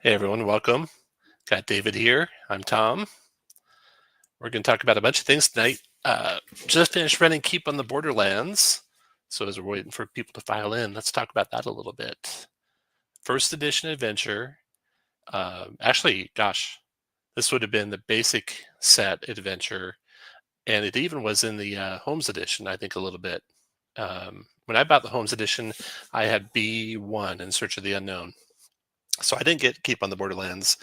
Hey everyone, welcome. Got David here. I'm Tom. We're going to talk about a bunch of things tonight. Just finished running Keep on the Borderlands. So as we're waiting for people to file in, let's talk about that a little bit. First edition adventure. Actually, gosh, this would have been the basic set adventure. And it even was in the Homes edition, I think, a little bit. When I bought the Homes edition, I had B1 in Search of the Unknown. So I didn't get Keep on the Borderlands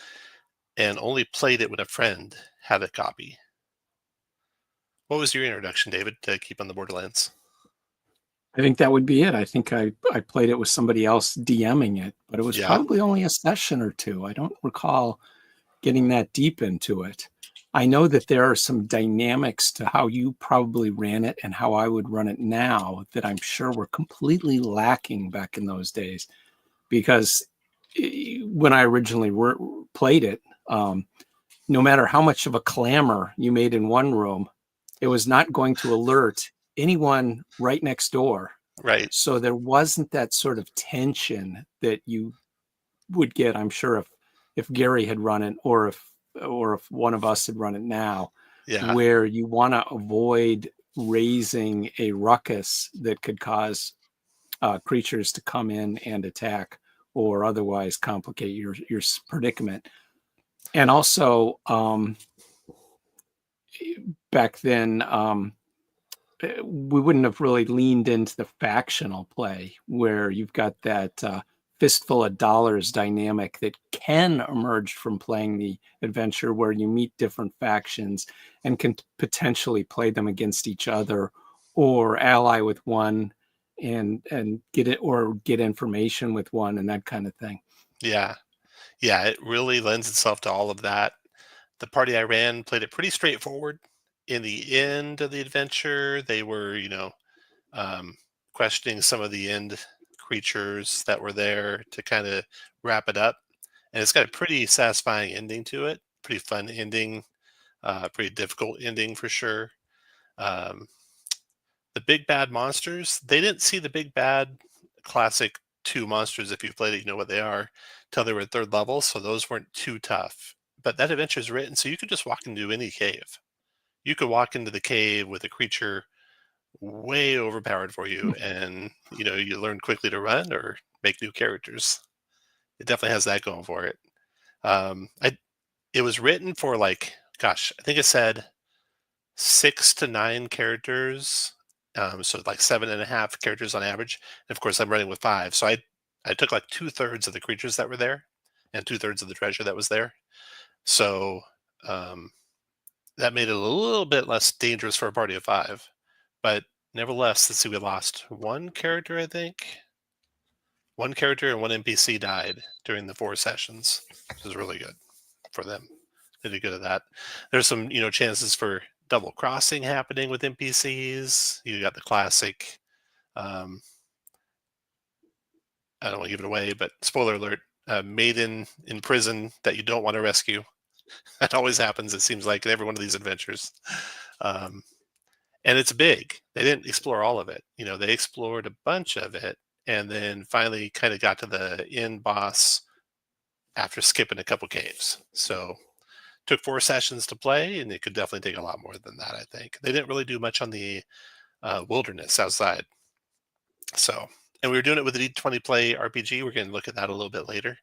and only played it when a friend had a copy. What was your introduction, David, to Keep on the Borderlands? I think that would be it. I think I played it with somebody else DMing it, but it was Yeah, probably only a session or two. I don't recall getting that deep into it. I know that there are some dynamics to how you probably ran it and how I would run it now that I'm sure were completely lacking back in those days. Because when I originally played it, no matter how much of a clamor you made in one room, it was not going to alert anyone right next door. right. So there wasn't that sort of tension that you would get, I'm sure, if Gary had run it or if one of us had run it now, Yeah, where you want to avoid raising a ruckus that could cause creatures to come in and attack or otherwise complicate your predicament. And also, back then, we wouldn't have really leaned into the factional play where you've got that fistful of dollars dynamic that can emerge from playing the adventure, where you meet different factions and can potentially play them against each other or ally with one and get it or get information with one and that kind of thing. yeah, yeah. It really lends itself to all of that. The party I ran played it pretty straightforward. In the end of the adventure, they were, um, questioning some of the end creatures that were there to kind of wrap it up. And it's got a pretty satisfying ending to it, pretty fun ending, pretty difficult ending for sure. Um, the big bad monsters, they didn't see the big bad classic two monsters. If you've played it, you know what they are, till they were at third level. So those weren't too tough. But that adventure is written so you could just walk into any cave. You could walk into the cave with a creature way overpowered for you, and you learn quickly to run or make new characters. It definitely has that going for it. I It was written for, like, gosh, I think it said 6 to 9 characters, so like 7.5 characters on average. And of course, I'm running with 5, so I took like 2/3 of the creatures that were there, and 2/3 of the treasure that was there. So um, that made it a little bit less dangerous for a party of 5. But nevertheless, let's see, we lost one character, I think. One character and one NPC died during the 4 sessions, which is really good for them. They did good at that. There's some, chances for double crossing happening with NPCs. You got the classic. Um, I don't want to give it away, but spoiler alert: maiden in prison that you don't want to rescue. That always happens. It seems like in every one of these adventures, um, and it's big. They didn't explore all of it. They explored a bunch of it, and then finally kind of got to the end boss after skipping a couple caves. So took 4 sessions to play, and it could definitely take a lot more than that. I think they didn't really do much on the wilderness outside. So, and we were doing it with the d20play RPG. We're going to look at that a little bit later,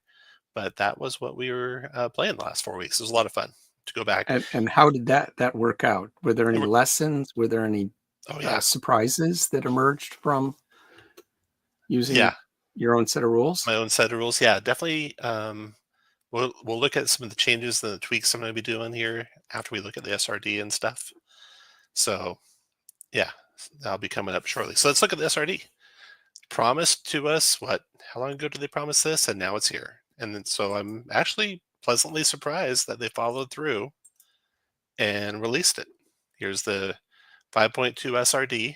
but that was what we were playing the last 4 weeks. It was a lot of fun to go back. And how did that work out? Were there And any we're- lessons? Were there any oh yeah, surprises that emerged from using yeah, your own set of rules? my own set of rules. Yeah, definitely. We'll look at some of the changes and the tweaks I'm going to be doing here after we look at the SRD and stuff. So yeah, that'll be coming up shortly. So let's look at the SRD. Promised to us, what, how long ago did they promise this? And now it's here. And then, so I'm actually pleasantly surprised that they followed through and released it. Here's the 5.2 SRD.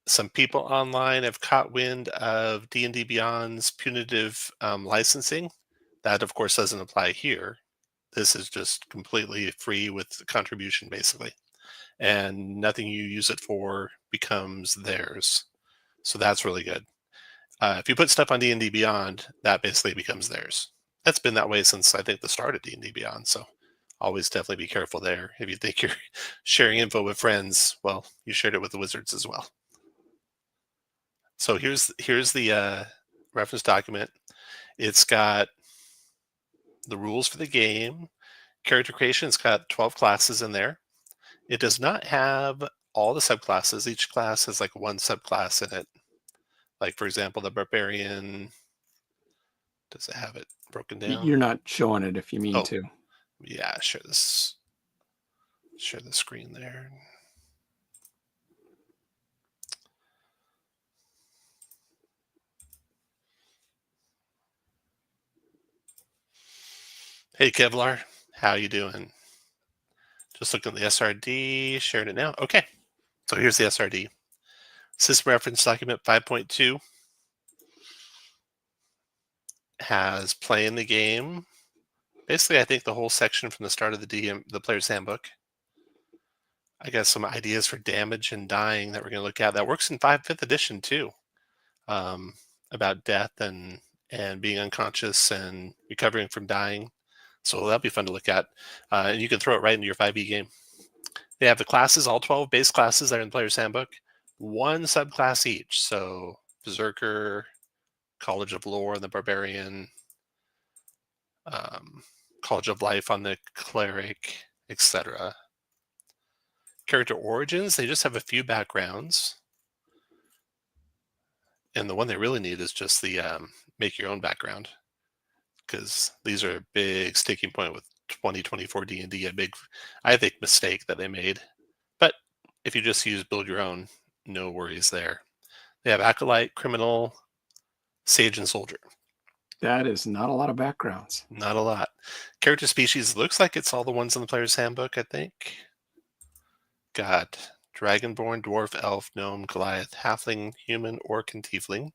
Some people online have caught wind of D&D Beyond's punitive licensing. That, of course, doesn't apply here. This is just completely free with contribution, basically. And nothing you use it for becomes theirs. So that's really good. If you put stuff on D&D Beyond, that basically becomes theirs. That's been that way since I think the start of D&D Beyond. So always definitely be careful there. If you think you're sharing info with friends, well, you shared it with the wizards as well. So here's the reference document. It's got the rules for the game, character creation. It's got 12 classes in there. It does not have all the subclasses. Each class has like one subclass in it. Like, for example, the barbarian. Does it have it broken down? You're not showing it if you mean to. Yeah, share the screen there. Hey Kevlar, how you doing? Just looking at the SRD, sharing it now. Okay, so here's the SRD. System reference document 5.2 has playing the game. Basically, I think the whole section from the start of the player's handbook. I got some ideas for damage and dying that we're going to look at. That works in 5th edition too, about death and being unconscious and recovering from dying. So that'll be fun to look at. And you can throw it right into your 5e game. They have the classes, all 12 base classes that are in the player's handbook, one subclass each. So Berserker, College of Lore on the Barbarian, College of Life on the Cleric, etc. Character origins, they just have a few backgrounds. And the one they really need is just the make your own background, because these are a big sticking point with 2024 D&D, a big, I think, mistake that they made. But if you just use build your own, no worries there. They have Acolyte, Criminal, Sage, and Soldier. That is not a lot of backgrounds. Not a lot. Character species, looks like it's all the ones in the player's handbook, I think. Got Dragonborn, Dwarf, Elf, Gnome, Goliath, Halfling, Human, Orc, and Tiefling.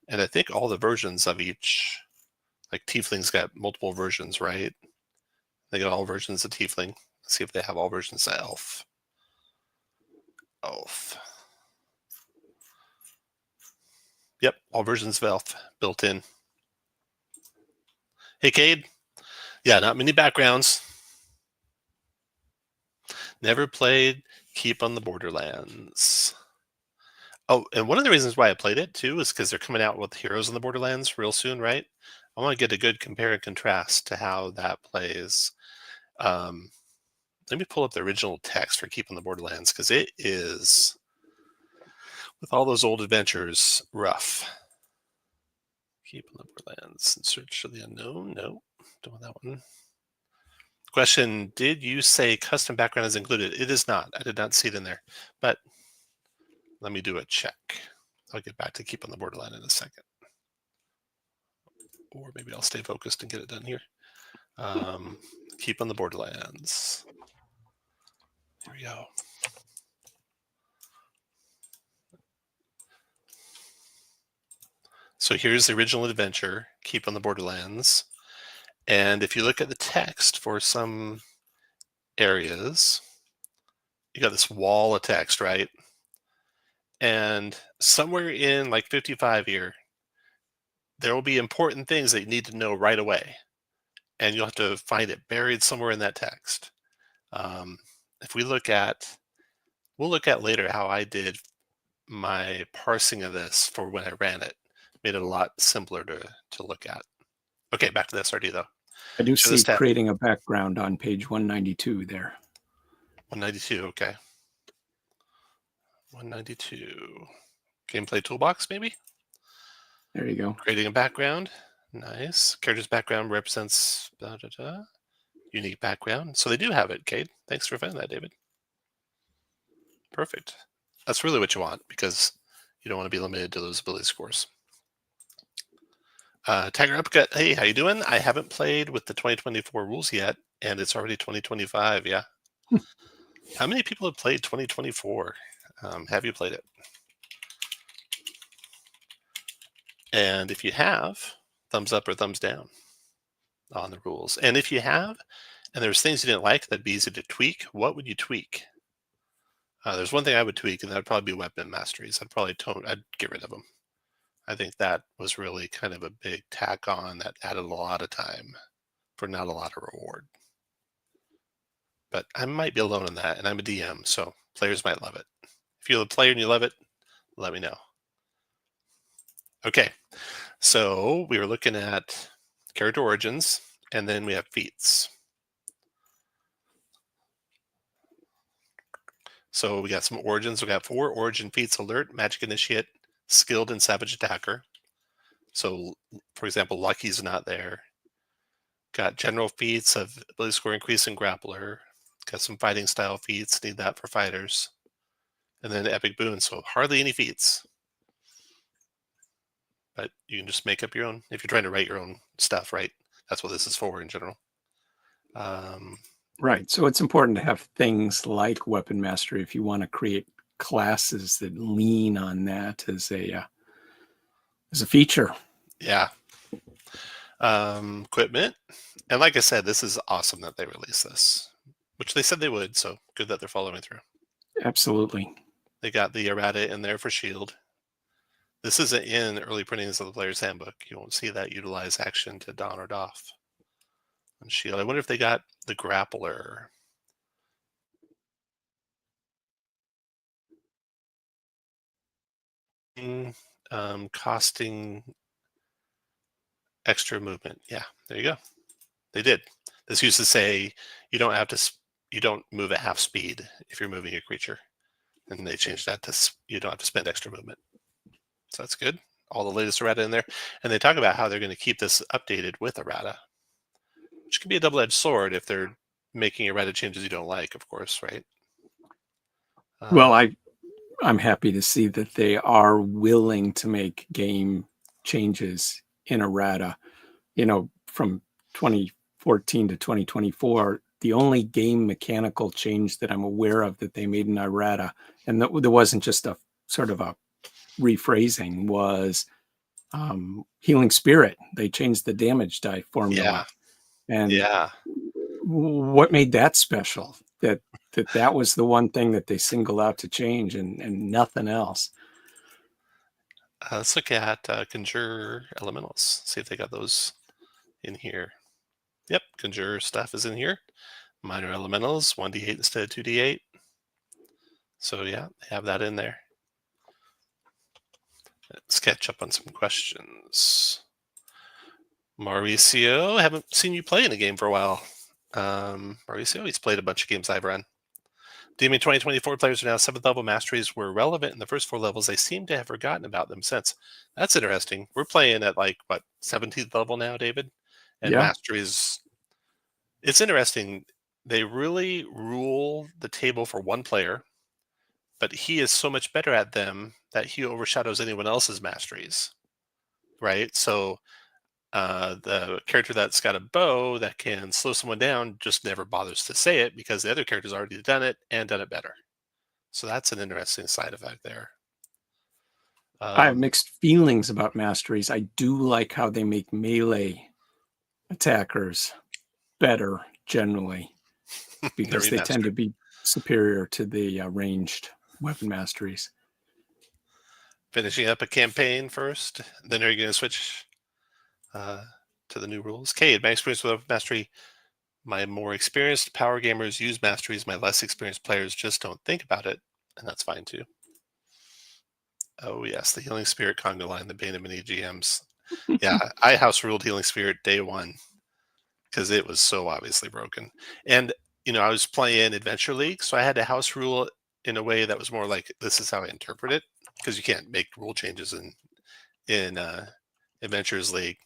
And I think all the versions of each, like Tiefling's got multiple versions, right? They got all versions of Tiefling. Let's see if they have all versions of Elf. Elf. Yep, all versions of Elf built in. Hey, Cade. Yeah, not many backgrounds. Never played Keep on the Borderlands. Oh, and one of the reasons why I played it too is because they're coming out with Heroes on the Borderlands real soon, right? I want to get a good compare and contrast to how that plays. Let me pull up the original text for Keep on the Borderlands, because it is, with all those old adventures, rough. Keep on the Borderlands and Search for the Unknown. No, don't want that one. Question, did you say custom background is included? It is not. I did not see it in there. But let me do a check. I'll get back to Keep on the Borderland in a second. Or maybe I'll stay focused and get it done here. Keep on the Borderlands. Here we go. So here's the original adventure, Keep on the Borderlands. And if you look at the text for some areas, you got this wall of text, right? And somewhere in like 55 here, there will be important things that you need to know right away. And you'll have to find it buried somewhere in that text. If we look at, we'll look at later how I did my parsing of this for when I ran it. Made it a lot simpler to look at. Okay, back to the SRD though. I do see creating a background on page 192 there. 192, okay. 192. Gameplay toolbox, maybe? There you go. Creating a background. Nice. Character's background represents unique background. So they do have it, Cade. Thanks for finding that, David. Perfect. That's really what you want, because you don't want to be limited to those ability scores. Tiger Upcut, hey, how you doing? I haven't played with the 2024 rules yet, and it's already 2025, yeah. How many people have played 2024? Have you played it? And if you have, thumbs up or thumbs down on the rules. And if you have, and there's things you didn't like that'd be easy to tweak, what would you tweak? There's one thing I would tweak, and that'd probably be weapon masteries. I'd get rid of them. I think that was really kind of a big tack on that added a lot of time for not a lot of reward. But I might be alone in that, and I'm a DM, so players might love it. If you're a player and you love it, let me know. Okay, so we were looking at character origins, and then we have feats. So we got some origins. We got 4 origin feats: Alert, Magic Initiate, Skilled, and Savage Attacker. So, for example, Lucky's not there. Got general feats of ability score increase and Grappler. Got some fighting style feats. Need that for fighters. And then Epic Boon. So hardly any feats. But you can just make up your own if you're trying to write your own stuff, right? That's what this is for in general. Right. So it's important to have things like weapon mastery if you want to create classes that lean on that as a feature. Yeah. Equipment. And like I said, this is awesome that they released this, which they said they would. So good that they're following through. Absolutely. They got the errata in there for shield. This isn't in early printings of the player's handbook. You won't see that utilize action to don or doff on shield. I wonder if they got the grappler. Costing extra movement. Yeah, there you go. They did. This used to say you don't move at half speed if you're moving a creature, and they changed that to you don't have to spend extra movement. So that's good. All the latest errata in there, and they talk about how they're going to keep this updated with errata, which can be a double-edged sword if they're making errata changes you don't like, of course, right? Well, I'm happy to see that they are willing to make game changes in errata. From 2014 to 2024, the only game mechanical change that I'm aware of that they made in errata, and there wasn't just a sort of a rephrasing, was Healing Spirit. They changed the damage die formula. And yeah. what made that special? That was the one thing that they singled out to change, and nothing else. Let's look at Conjure Elementals. See if they got those in here. Yep, Conjure stuff is in here. Minor Elementals, 1d8 instead of 2d8. So yeah, they have that in there. Let's catch up on some questions. Mauricio, haven't seen you play in a game for a while. Mauricio, he's played a bunch of games I've run. DMing 2024 players are now 7th level. Masteries were relevant in the first 4 levels. They seem to have forgotten about them since. That's interesting. We're playing at 17th level now, David? And Yeah. masteries. It's interesting. They really rule the table for one player, but he is so much better at them that he overshadows anyone else's masteries, right? So the character that's got a bow that can slow someone down just never bothers to say it because the other character's already done it and done it better. So that's an interesting side effect there. I have mixed feelings about masteries. I do like how they make melee attackers better generally because they tend to be superior to the ranged weapon masteries. Finishing up a campaign first, then are you going to switch to the new rules? Cade, my experience with mastery, my more experienced power gamers use masteries. My less experienced players just don't think about it, and that's fine too. Oh yes, the Healing Spirit conga line, the bane of many GMs. Yeah, I house ruled Healing Spirit day one because it was so obviously broken. And I was playing Adventure League, so I had to house rule in a way that was more like this is how I interpret it, because you can't make rule changes in Adventures League.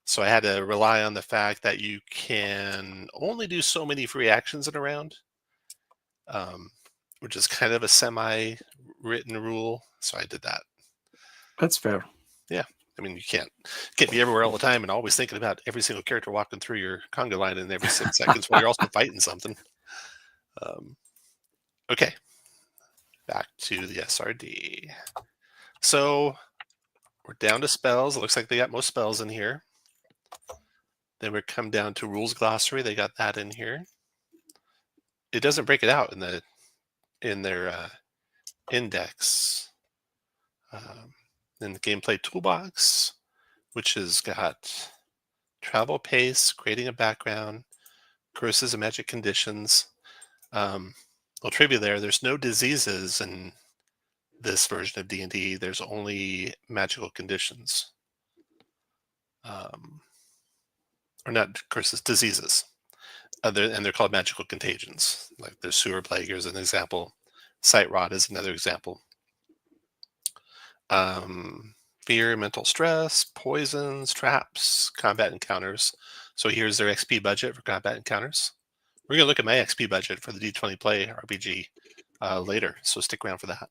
So I had to rely on the fact that you can only do so many free actions in a round, which is kind of a semi-written rule. So I did that. That's fair. Yeah. I mean, you can't be everywhere all the time and always thinking about every single character walking through your conga line in every 6 seconds while you're also fighting something. Okay. Back to the SRD. So we're down to spells. It looks like they got most spells in here. Then we come down to rules glossary. They got that in here. It doesn't break it out in their index. Then the gameplay toolbox, which has got travel pace, creating a background, curses and magic conditions. Well, trivia there's no diseases in this version of D&D. There's only magical conditions. Or not curses, diseases. And they're called magical contagions. Like there's sewer plague is an example. Sight rot is another example. Fear, mental stress, poisons, traps, combat encounters. So here's their XP budget for combat encounters. We're going to look at my XP budget for the d20play RPG later, so stick around for that.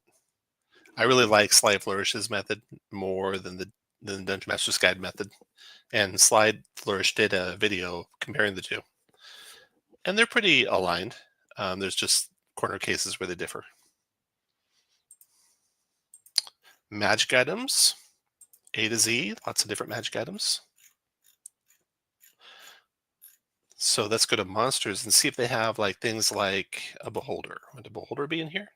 I really like Sly Flourish's method more than the Dungeon Master's Guide method. And Sly Flourish did a video comparing the two. And they're pretty aligned. There's just corner cases where they differ. Magic items, A to Z, lots of different magic items. So let's go to monsters and see if they have like things like a beholder. Would a beholder be in here?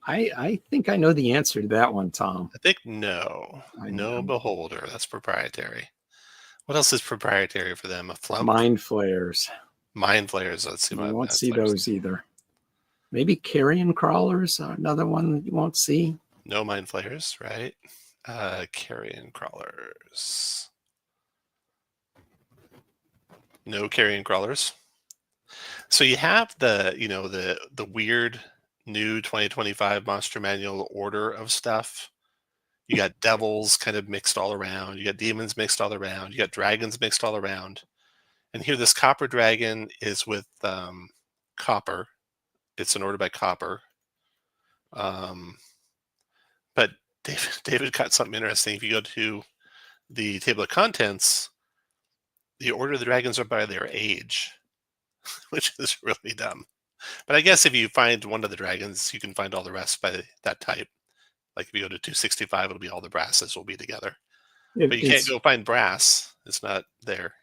I think I know the answer to that one, Tom. I think no. No beholder. That's proprietary. What else is proprietary for them? A flump? Mind flayers. Mind flayers. Let's see. You won't see those either. Maybe carrion crawlers, another one that you won't see. No mind flayers, right? Carrion crawlers. No carrion crawlers. So you have the, the weird new 2025 Monster Manual order of stuff. You got devils kind of mixed all around. You got demons mixed all around. You got dragons mixed all around. And here, this copper dragon is with copper. It's an order by copper. But David got something interesting. If you go to the table of contents, the order of the dragons are by their age, which is really dumb. But I guess if you find one of the dragons, you can find all the rest by that type. Like if you go to 265, it'll be all the brasses will be together. But you can't go find brass. It's not there.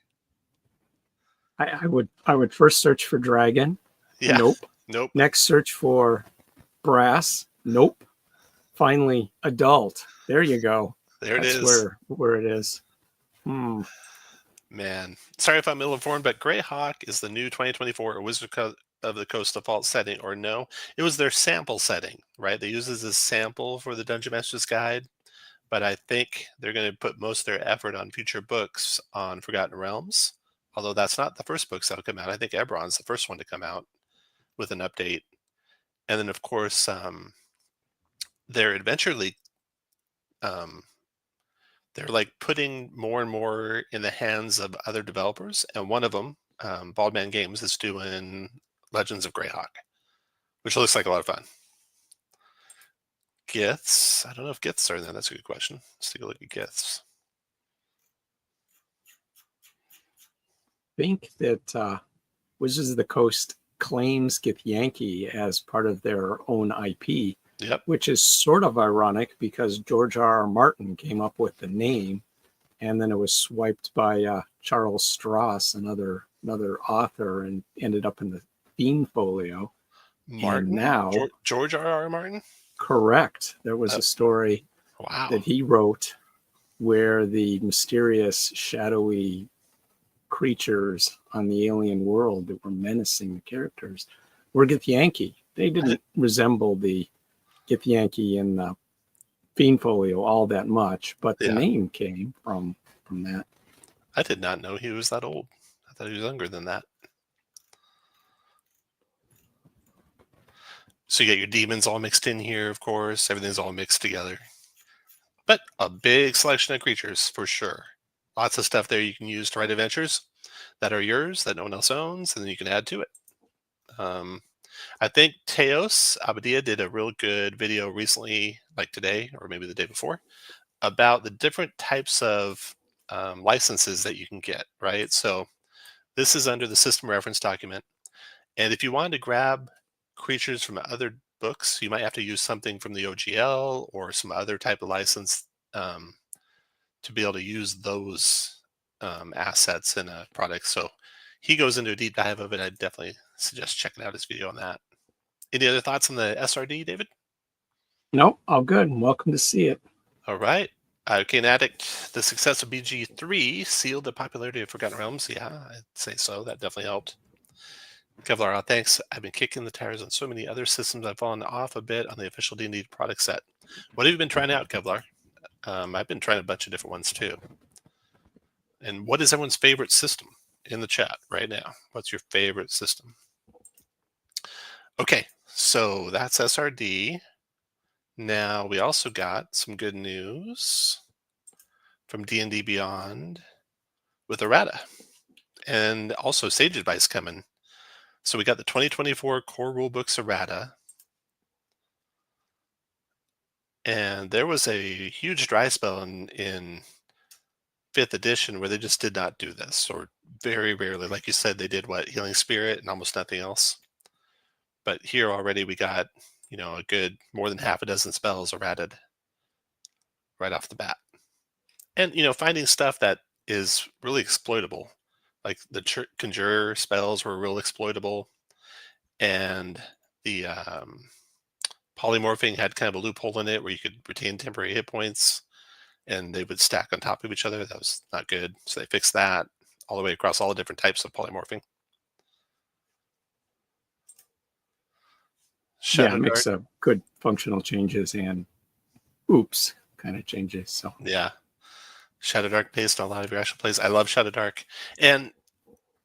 I would first search for dragon. Yeah. Nope. Next search for brass. Nope. Finally, adult. There you go. That's where it is. Man, sorry if I'm ill-informed, but Greyhawk is the new 2024 Wizard of the Coast default setting, or no? It was their sample setting, right? They use this as a sample for the Dungeon Master's Guide, but I think they're going to put most of their effort on future books on Forgotten Realms, although that's not the first books that'll come out. I think Eberron's the first one to come out with an update. And then, of course, their Adventure League, they're like putting more and more in the hands of other developers. And one of them, Baldman Games, is doing Legends of Greyhawk, which looks like a lot of fun. Giths. I don't know if Giths are in there. That's a good question. Let's take a look at Giths. I think that Wizards of the Coast claims Githyanki as part of their own IP. Yep. Which is sort of ironic because George R.R. Martin came up with the name, and then it was swiped by Charles Stross, another author, and ended up in the Theme Folio. Martin? And now, George R.R. Martin? Correct. There was a story that he wrote where the mysterious, shadowy creatures on the alien world that were menacing the characters were Githyanki. They didn't resemble the Githyanki in the Fiend Folio all that much, but the name came from that. I did not know he was that old. I thought he was younger than that. So you got your demons all mixed in here, of course. Everything's all mixed together. But a big selection of creatures, for sure. Lots of stuff there you can use to write adventures that are yours, that no one else owns, and then you can add to it. I think Teos Abadia did a real good video recently, like today, or maybe the day before, about the different types of licenses that you can get, right? So this is under the system reference document. And if you wanted to grab creatures from other books, you might have to use something from the OGL or some other type of license to be able to use those assets in a product. So he goes into a deep dive of it. I definitely suggest checking out his video on that. Any other thoughts on the SRD, David? No, all good. Welcome to see it. All right. Arcane Addict, the success of BG3 sealed the popularity of Forgotten Realms. Yeah, I'd say so. That definitely helped. Kevlar, thanks. I've been kicking the tires on so many other systems. I've fallen off a bit on the official D&D product set. What have you been trying out, Kevlar? I've been trying a bunch of different ones too. And what is everyone's favorite system in the chat right now? What's your favorite system? Okay, so that's SRD. Now we also got some good news from D&D Beyond with Errata, and also Sage Advice coming. So we got the 2024 core rulebooks Errata, and there was a huge dry spell in 5th edition where they just did not do this, or very rarely. Like you said, they did what, Healing Spirit and almost nothing else. But here already we got, a good more than half a dozen spells errated right off the bat. And, finding stuff that is really exploitable, like the Conjure spells were real exploitable, and the polymorphing had kind of a loophole in it where you could retain temporary hit points and they would stack on top of each other. That was not good. So they fixed that all the way across all the different types of polymorphing. Yeah, it makes a good functional changes and oops kind of changes. So yeah, Shadow Dark based on a lot of your actual plays. I love Shadow Dark, and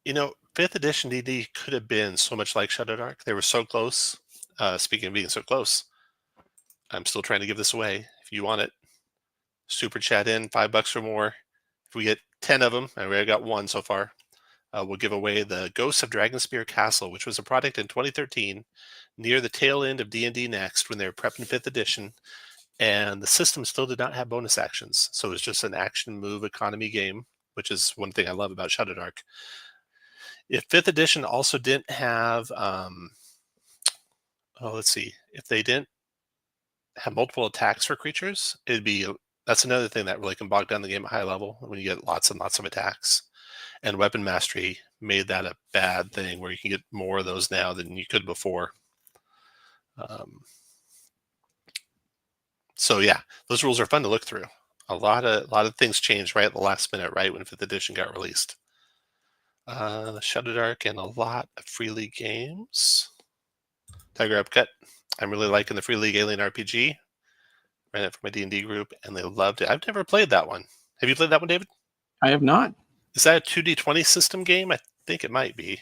5th edition DD could have been so much like Shadow Dark. They were so close. Speaking of being so close, I'm still trying to give this away. If you want it, super chat in, $5 or more. If we get 10 of them, and we already got one so far, we'll give away the Ghosts of Dragonspear Castle, which was a product in 2013 near the tail end of D&D Next when they were prepping 5th edition, and the system still did not have bonus actions. So it was just an action move economy game, which is one thing I love about Shadow Dark. If 5th edition also didn't have, let's see, if they didn't have multiple attacks for creatures, that's another thing that really can bog down the game at high level when you get lots and lots of attacks. And Weapon Mastery made that a bad thing where you can get more of those now than you could before. So yeah, those rules are fun to look through. A lot of things changed right at the last minute, right when 5th edition got released. Shadow Dark and a lot of Free League games. Tiger Upcut. I'm really liking the Free League Alien RPG. Ran it for my D&D group, and they loved it. I've never played that one. Have you played that one, David? I have not. Is that a 2D20 system game? I think it might be.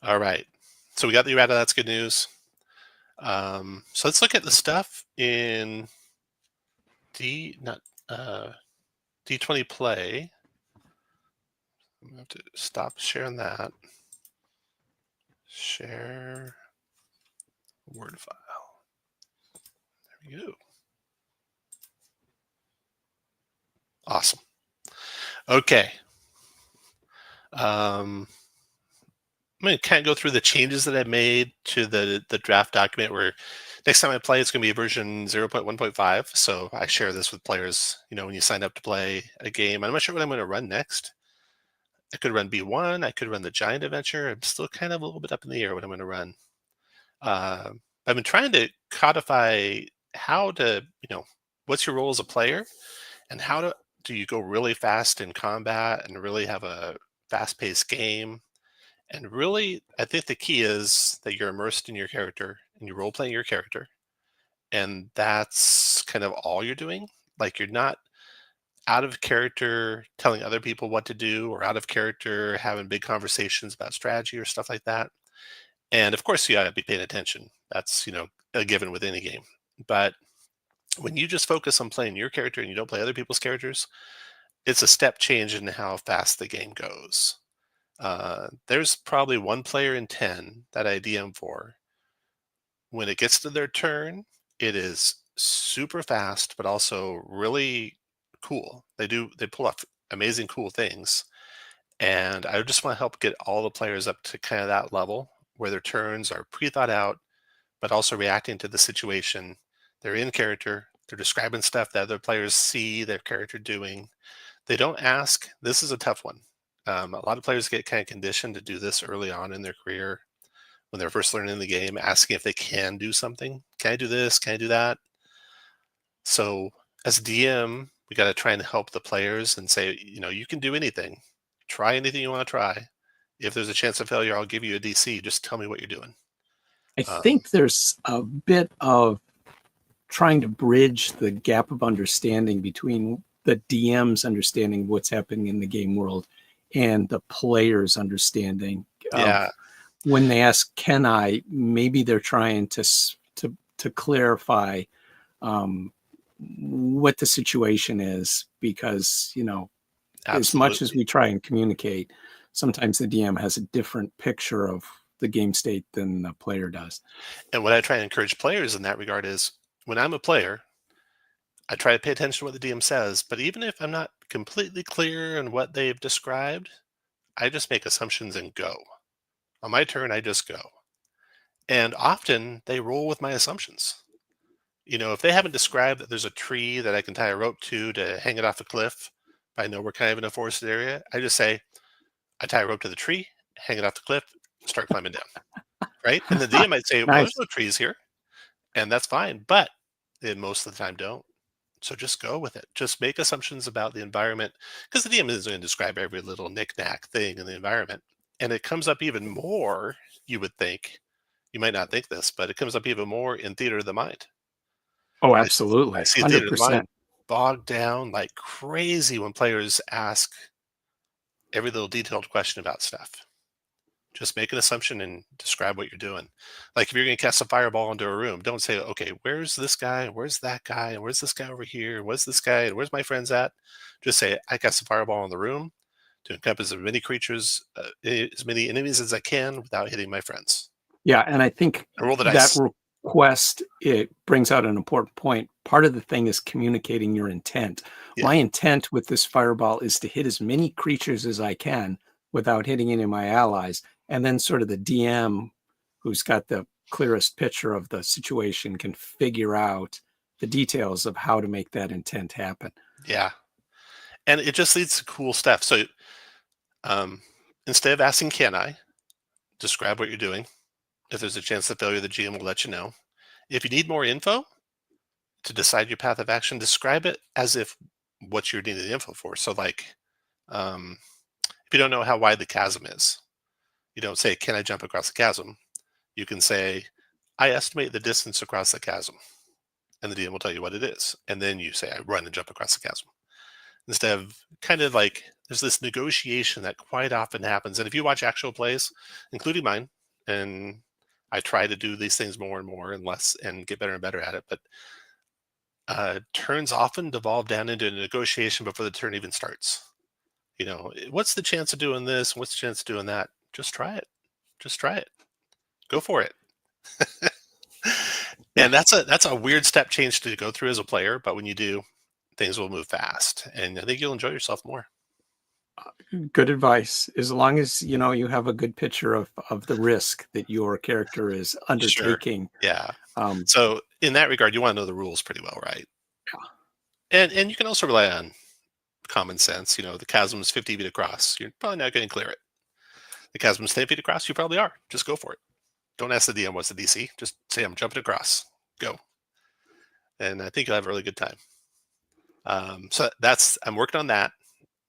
All right. So we got the errata. That's good news. So let's look at the stuff in d20play. I'm going to have to stop sharing that. Share Word file. There we go. Awesome. Okay. I'm going to kind of go through the changes that I made to the draft document where next time I play, it's going to be version 0.1.5. So I share this with players, when you sign up to play a game. I'm not sure what I'm going to run next. I could run B1. I could run the Giant Adventure. I'm still kind of a little bit up in the air what I'm going to run. I've been trying to codify how to, what's your role as a player and how do you go really fast in combat and really have a fast-paced game. And really, I think the key is that you're immersed in your character and you're role-playing your character. And that's kind of all you're doing. Like you're not out of character telling other people what to do or out of character having big conversations about strategy or stuff like that. And of course, you got to be paying attention. That's, a given with any game. But when you just focus on playing your character and you don't play other people's characters, it's a step change in how fast the game goes. There's probably one player in 10 that I DM for. When it gets to their turn, it is super fast, but also really cool. They pull off amazing cool things. And I just want to help get all the players up to kind of that level where their turns are pre-thought out, but also reacting to the situation. They're in character. They're describing stuff that other players see their character doing. They don't ask. This is a tough one. A lot of players get kind of conditioned to do this early on in their career when they're first learning the game, asking if they can do something. Can I do this? Can I do that? So as a DM, we got to try and help the players and say, you can do anything. Try anything you want to try. If there's a chance of failure, I'll give you a DC. Just tell me what you're doing. I think there's a bit of trying to bridge the gap of understanding between the DM's understanding of what's happening in the game world and the player's understanding Yeah, of when they ask, "Can I?" Maybe they're trying to clarify what the situation is, because as much as absolutely. we try and communicate, sometimes the DM has a different picture of the game state than the player does. And what I try and encourage players in that regard is when I'm a player, I try to pay attention to what the DM says, but even if I'm not completely clear on what they've described, I just make assumptions and go. On my turn, I just go. And often they roll with my assumptions. If they haven't described that there's a tree that I can tie a rope to hang it off a cliff, I know we're kind of in a forested area. I just say, I tie a rope to the tree, hang it off the cliff, start climbing down. Right. And the DM might say, well, there's Nice. no trees here. And that's fine. But they most of the time don't. So just go with it. Just make assumptions about the environment, because the DM isn't going to describe every little knick-knack thing in the environment. And it comes up even more, you would think. You might not think this, but it comes up even more in theater of the mind. Oh, I absolutely. see theater of the mind 100%. bogged down like crazy when players ask every little detailed question about stuff. Just make an assumption and describe what you're doing. Like if you're going to cast a fireball into a room, don't say, okay, where's this guy? Where's that guy? And where's this guy over here? Where's this guy? And where's my friends at? Just say, I cast a fireball in the room to encompass as many creatures, as many enemies as I can without hitting my friends. Yeah, and I think And roll the that dice. request, it brings out an important point. Part of the thing is communicating your intent. Yeah. My intent with this fireball is to hit as many creatures as I can without hitting any of my allies. And then sort of the DM, who's got the clearest picture of the situation, can figure out the details of how to make that intent happen. Yeah. And it just leads to cool stuff. So um, instead of asking, can I, describe what you're doing. If there's a chance of failure, the GM will let you know. If you need more info to decide your path of action, describe it as if what you're needing the info for. So, like, if you don't know how wide the chasm is, you don't say, can I jump across the chasm? You can say, I estimate the distance across the chasm. And the DM will tell you what it is. And then you say, I run and jump across the chasm. Instead of kind of like, there's this negotiation that quite often happens. And if you watch actual plays, including mine, and I try to do these things more and more and less and get better and better at it, but turns often devolve down into a negotiation before the turn even starts. What's the chance of doing this? What's the chance of doing that? Just try it. Just try it. Go for it. Yeah, And that's a weird step change to go through as a player, but when you do, things will move fast, and I think you'll enjoy yourself more. good advice. As long as you have a good picture of the risk that your character is Sure. undertaking. Yeah. Um, So in that regard, you want to know the rules pretty well, right? And you can also rely on common sense. The chasm is 50 feet across. You're probably not going to clear it. The chasm is 10 feet across. You probably are. Just go for it. Don't ask the DM what's the DC. Just say I'm jumping across. Go. And I think you'll have a really good time. So I'm working on that.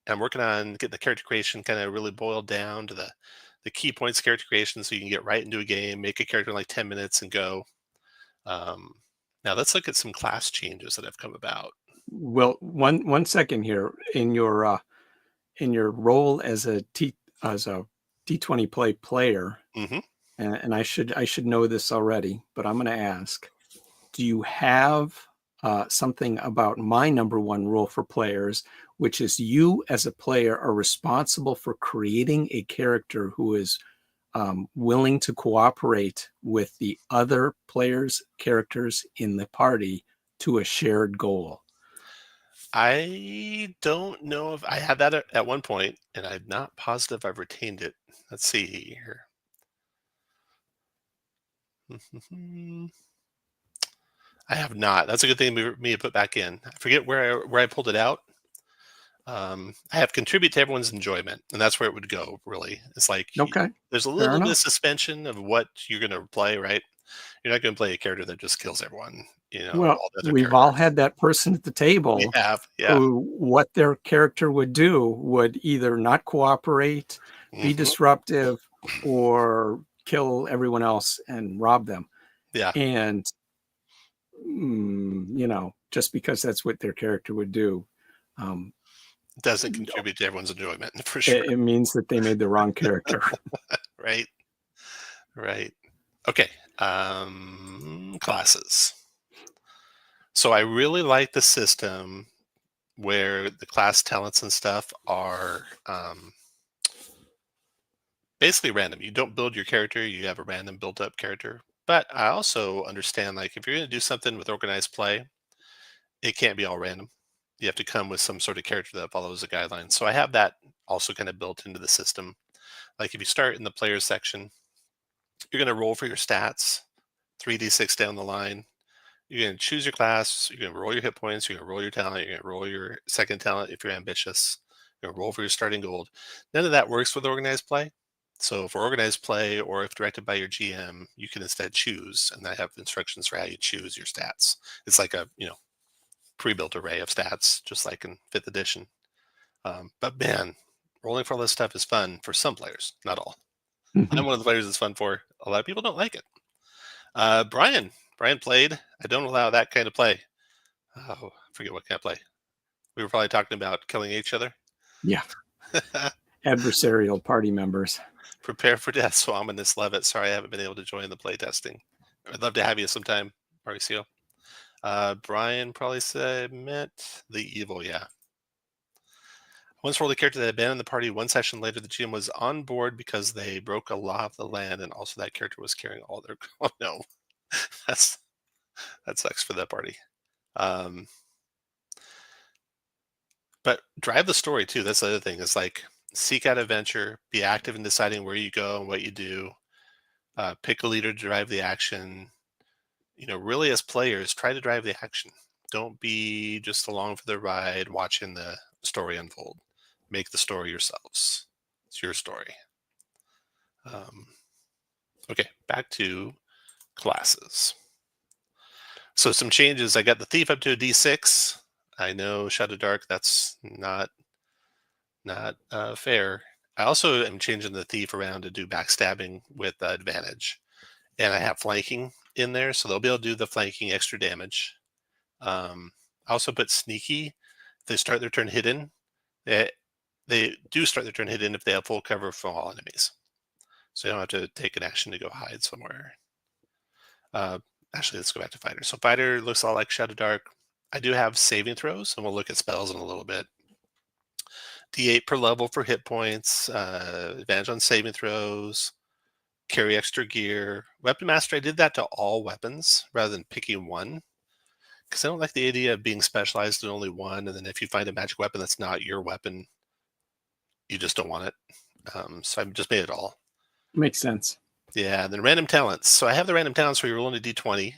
I'm working on getting the character creation kind of really boiled down to the key points of character creation, so you can get right into a game, make a character in like 10 minutes and go. Um, Now let's look at some class changes that have come about. well, one second here. In your role as a D20 play player, Hmm. and I should know this already, but I'm going to ask: do you have something about my number one rule for players, which is you as a player are responsible for creating a character who is willing to cooperate with the other players' characters in the party to a shared goal? I don't know if I had that at one point, and I'm not positive I've retained it. Let's see here. I have not. That's a good thing for me to put back in. I forget where I pulled it out. I have contribute to everyone's enjoyment, and that's where it would go. Really, it's like Okay, there's a fair little bit of enough. suspension of what you're going to play, right? You're not going to play a character that just kills everyone. Well, All the other we've all characters. had that person at the We table have, yeah. who what their character would do would either not cooperate, be Hmm. disruptive, or kill everyone else and rob them. Yeah, And just because that's what their character would do, um, doesn't contribute to everyone's enjoyment for sure. it means that they made the wrong character. Right, right. Okay, classes. So I really like the system where the class talents and stuff are basically random. You don't build your character, you have a random built up character. But I also understand, like, if you're going to do something with organized play, it can't be all random. You have to come with some sort of character that follows the guidelines. So I have that also kind of built into the system. Like if you start in the players section, you're going to roll for your stats, 3d6 down the line. You're going to choose your class. You're going to roll your hit points. You're going to roll your talent. You're going to roll your second talent if you're ambitious. You're going to roll for your starting gold. None of that works with organized play. So for organized play, or if directed by your GM, you can instead choose, and I have instructions for how you choose your stats. It's like a pre-built array of stats, just like in fifth edition. But man, rolling for all this stuff is fun for some players, not all. I'm one of the players it's fun for. A lot of people don't like it. Brian played. I don't allow that kind of play. Oh, I forget what kind of play. We were probably talking about killing each other. Yeah, adversarial party members. Prepare for death, so ominous. Love it. Sorry I haven't been able to join the play testing. I'd love to have you sometime, Mauricio. Brian probably said meant the evil, yeah. Once rolled a character that had been in the party. One session later, the GM was on board because they broke a law of the land, and also that character was carrying all their. Oh no, that's that sucks for that party. Um, but drive the story too. That's the other thing. It's like seek out adventure, be active in deciding where you go and what you do. Pick a leader to drive the action. Really as players, try to drive the action. Don't be just along for the ride, watching the story unfold. Make the story yourselves. It's your story. Um, okay, back to classes. So some changes. I got the thief up to a D6. I know Shadow Dark. That's not fair. I also am changing the thief around to do backstabbing with advantage, and I have flanking in there, so they'll be able to do the flanking extra damage. I also put sneaky. If they start their turn hidden, they do start their turn hidden if they have full cover from all enemies. So you don't have to take an action to go hide somewhere. Actually, let's go back to fighter. So fighter looks a lot like Shadow Dark. I do have saving throws, and we'll look at spells in a little bit. D8 per level for hit points, advantage on saving throws, carry extra gear. Weapon Master, I did that to all weapons rather than picking one, because I don't like the idea of being specialized in only one, and then if you find a magic weapon that's not your weapon, you just don't want it. So I've just made it all. Makes sense. Yeah, and then random talents. So I have the random talents where you're rolling a d20,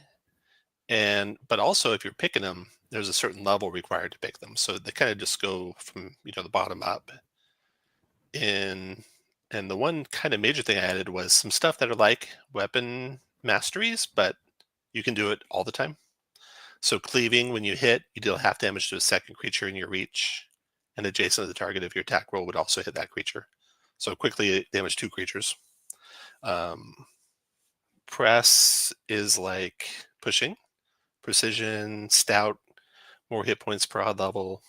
but also if you're picking them, there's a certain level required to pick them. So they kind of just go from the bottom up. And the one kind of major thing I added was some stuff that are like weapon masteries, but you can do it all the time. So cleaving, when you hit, you deal half damage to a second creature in your reach, and adjacent to the target of your attack roll would also hit that creature. So quickly damage 2 creatures. Press is like pushing. Precision, stout, more hit points per odd level.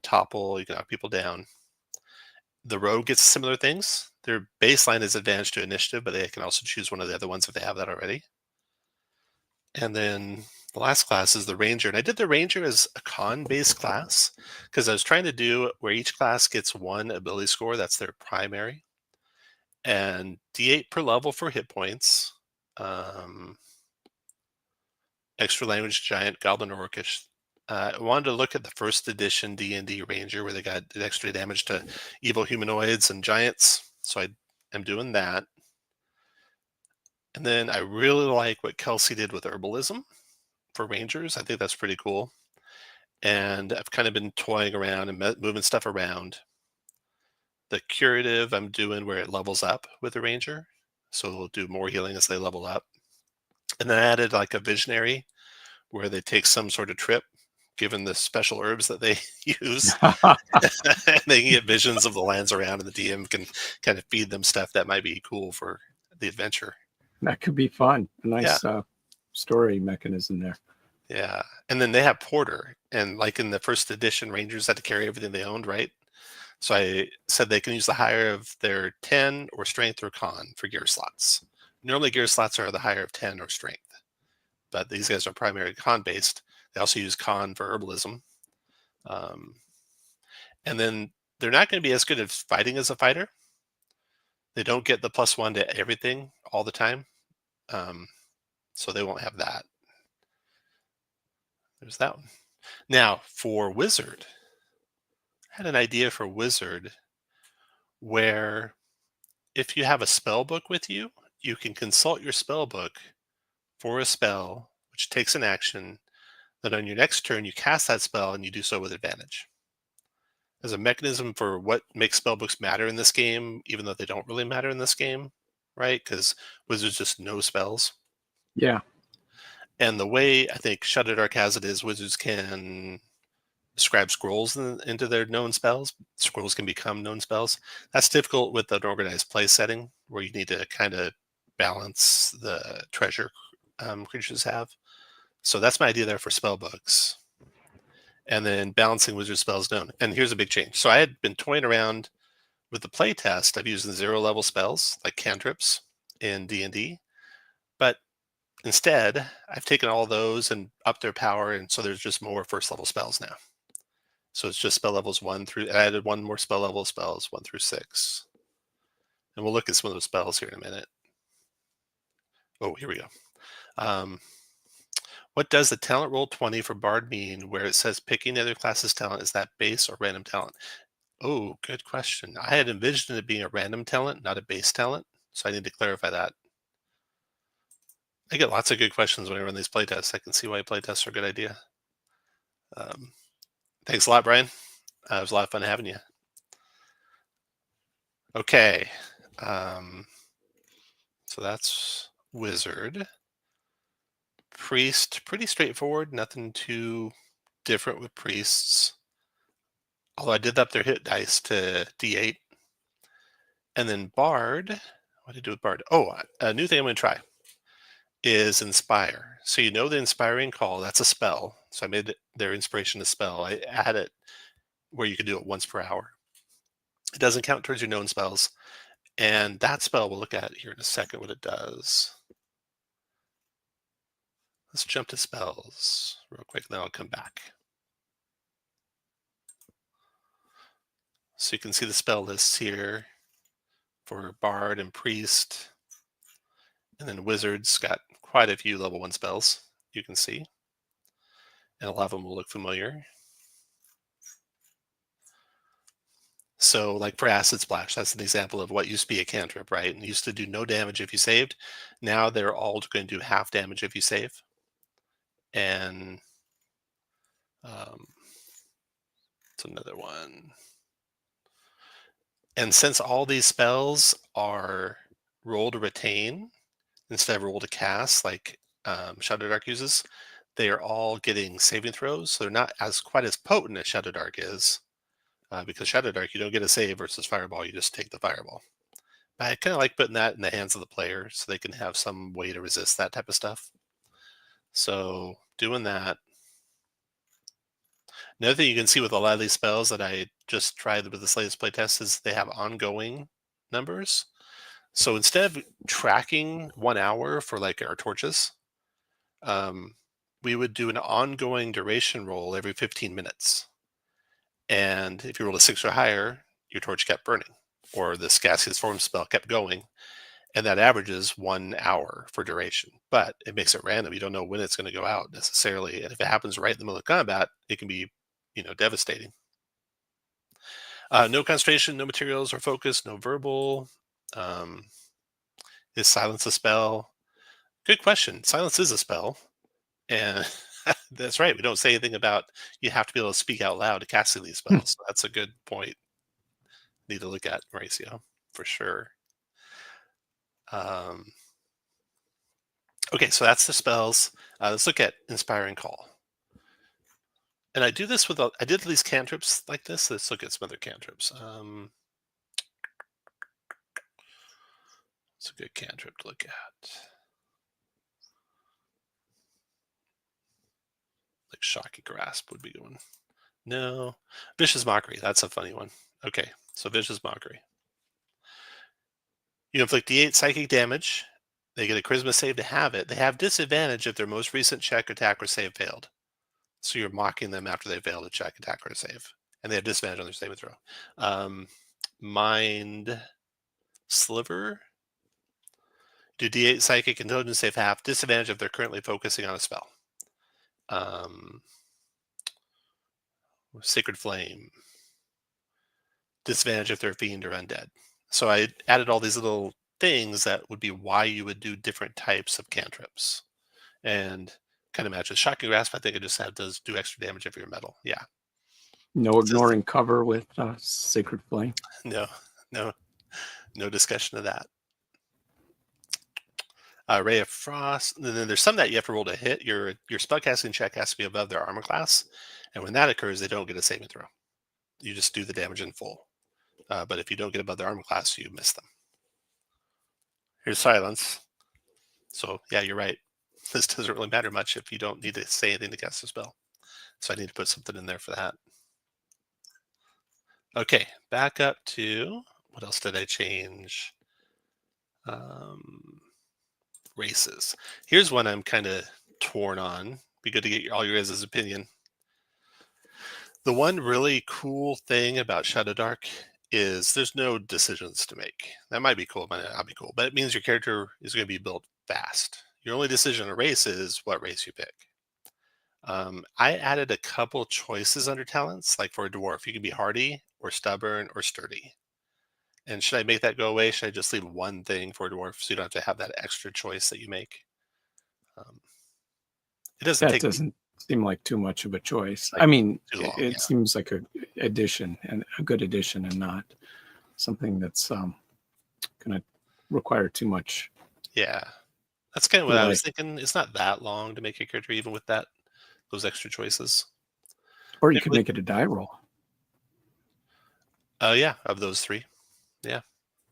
Topple, you can knock people down. The rogue gets similar things. Their baseline is advantage to initiative, but they can also choose one of the other ones if they have that already. And then the last class is the ranger. And I did the ranger as a con-based class because I was trying to do where each class gets one ability score. That's their primary. And D8 per level for hit points. Extra language, giant, goblin, orcish. I wanted to look at the first edition D&D Ranger where they got extra damage to evil humanoids and giants. So I am doing that. And then I really like what Kelsey did with herbalism for Rangers. I think that's pretty cool. and I've kind of been toying around and moving stuff around. The curative I'm doing where it levels up with the ranger, so they'll do more healing as they level up. And then I added like a visionary where they take some sort of trip, given the special herbs that they use. They can get visions of the lands around, and the DM can kind of feed them stuff that might be cool for the adventure. That could be fun. A Yeah, nice story mechanism there. yeah. And then they have Porter, and like in the first edition, Rangers had to carry everything they owned, right? So I said they can use the higher of their 10 or strength or con for gear slots. Normally, gear slots are the higher of 10 or strength, but these guys are primarily con based. They also use con for herbalism. And then they're not going to be as good at fighting as a fighter. They don't get the +1 to everything all the time. So they won't have that. There's that one. Now, for Wizard, I had an idea for Wizard where if you have a spell book with you, you can consult your spell book for a spell, which takes an action. Then on your next turn, you cast that spell and you do so with advantage. As a mechanism for what makes spellbooks matter in this game, even though they don't really matter in this game, right? Because wizards just know spells. Yeah. And the way I think Shadow Dark has it is wizards can scribe scrolls into their known spells. Scrolls can become known spells. That's difficult with an organized play setting where you need to kind of balance the treasure creatures have. So that's my idea there for spell books. And then balancing wizard spells known. And here's a big change. So I had been toying around with the play test. I've used the 0 level spells like cantrips in D&D, but instead I've taken all those and upped their power, and so there's just more first level spells now. So it's just spell levels 1 through. I added one more spell level spells 1 through 6, and we'll look at some of those spells here in a minute. Oh, here we go. What does the talent roll 20 for Bard mean where it says picking the other class's talent? Is that base or random talent? Oh, good question. I had envisioned it being a random talent, not a base talent. So I need to clarify that. I get lots of good questions when I run these playtests. I can see why playtests are a good idea. Thanks a lot, Brian. It was a lot of fun having you. Okay. So that's Wizard. Priest, pretty straightforward. Nothing too different with priests. Although I did up their hit dice to D8. And then Bard, what did I do with Bard? Oh, a new thing I'm going to try is Inspire. So you know the Inspiring Call, that's a spell. So I made their inspiration a spell. I had it where you could do it once per hour. It doesn't count towards your known spells. And that spell we'll look at here in a second what it does. Let's jump to spells real quick, then I'll come back. So you can see the spell lists here for Bard and Priest. And then Wizard's got quite a few level 1 spells, you can see. And a lot of them will look familiar. So like for Acid Splash, that's an example of what used to be a cantrip, right? And used to do no damage if you saved. Now they're all going to do half damage if you save. And it's another one. And since all these spells are roll to retain instead of roll to cast, like Shadow Dark uses, they are all getting saving throws. So they're not as quite as potent as Shadow Dark is. Because Shadow Dark, you don't get a save versus Fireball, you just take the Fireball. But I kind of like putting that in the hands of the player so they can have some way to resist that type of stuff. So doing that. Another thing you can see with a lot of these spells that I just tried with this latest playtest is they have ongoing numbers. So instead of tracking 1 hour for like our torches, we would do an ongoing duration roll every 15 minutes. And if you rolled a 6 or higher, your torch kept burning, or this gaseous form spell kept going. And that averages 1 hour for duration, but it makes it random. You don't know when it's going to go out necessarily. And if it happens right in the middle of combat, it can be, devastating. No concentration, no materials or focus, no verbal. Is silence a spell? Good question. Silence is a spell. And That's right. We don't say anything about you have to be able to speak out loud to casting these spells. So that's a good point. Need to look at Mauricio for sure. Okay, so that's the spells. Let's look at Inspiring Call. And I do this with I did these cantrips like this. Let's look at some other cantrips. It's a good cantrip to look at. Like Shocking Grasp would be a good one. No, Vicious Mockery. That's a funny one. Okay, so Vicious Mockery. You inflict D8 psychic damage. They get a charisma save to have it. They have disadvantage if their most recent check, attack, or save failed. So you're mocking them after they failed a check, attack, or a save. And they have disadvantage on their saving throw. Mind Sliver. Do D8 psychic intelligence save half. Disadvantage if they're currently focusing on a spell. Sacred Flame. Disadvantage if they're fiend or undead. So I added all these little things that would be why you would do different types of cantrips. And kind of matches Shocking Grasp. I think it just does do extra damage if you're metal. Yeah. No ignoring cover with Sacred Flame. No discussion of that. Ray of Frost. And then there's some that you have to roll to hit. Your spellcasting check has to be above their armor class, and when that occurs, they don't get a saving throw. You just do the damage in full. But if you don't get above their armor class, you miss them. Here's Silence. So yeah, you're right. This doesn't really matter much if you don't need to say anything to cast a spell. So I need to put something in there for that. Okay, back up to what else did I change? Races. Here's one I'm kind of torn on. Be good to get all your guys' opinion. The one really cool thing about Shadow Dark is there's no decisions to make. That might be cool, might not be cool, but it means your character is going to be built fast. Your only decision on a race is what race you pick. I added a couple choices under talents, like for a dwarf, you can be hardy or stubborn or sturdy. And should I make that go away? Should I just leave one thing for a dwarf so you don't have to have that extra choice that you make? It doesn't take. Doesn't seem like too much of a choice. Like, I mean, long, it seems like a addition and a good addition, and not something that's going to require too much. Yeah, that's kind of what I was thinking. It's not that long to make a character, even with those extra choices. Or you could make it a die roll. Yeah, of those three. Yeah,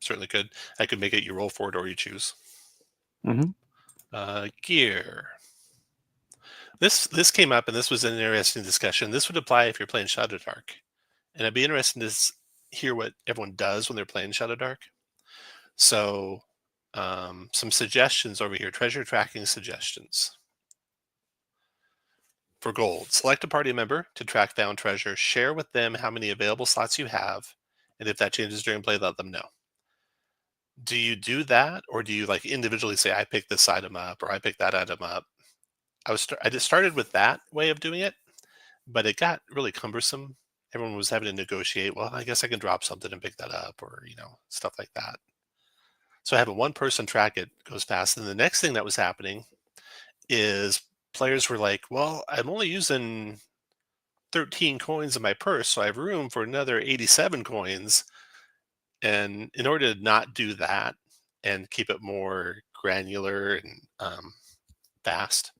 certainly could. I could make it you roll for it or you choose. Gear. This came up, and this was an interesting discussion. This would apply if you're playing Shadow Dark, and it'd be interesting to hear what everyone does when they're playing Shadow Dark. So, some suggestions over here. Treasure tracking suggestions. For gold, select a party member to track found treasure. Share with them how many available slots you have, and if that changes during play, let them know. Do you do that, or do you like individually say, I picked this item up, or I picked that item up? I just started with that way of doing it, but it got really cumbersome. Everyone was having to negotiate. Well, I guess I can drop something and pick that up, or stuff like that. So having one person track it goes fast. And the next thing that was happening is players were like, well, I'm only using 13 coins in my purse, so I have room for another 87 coins. And in order to not do that and keep it more granular and fast,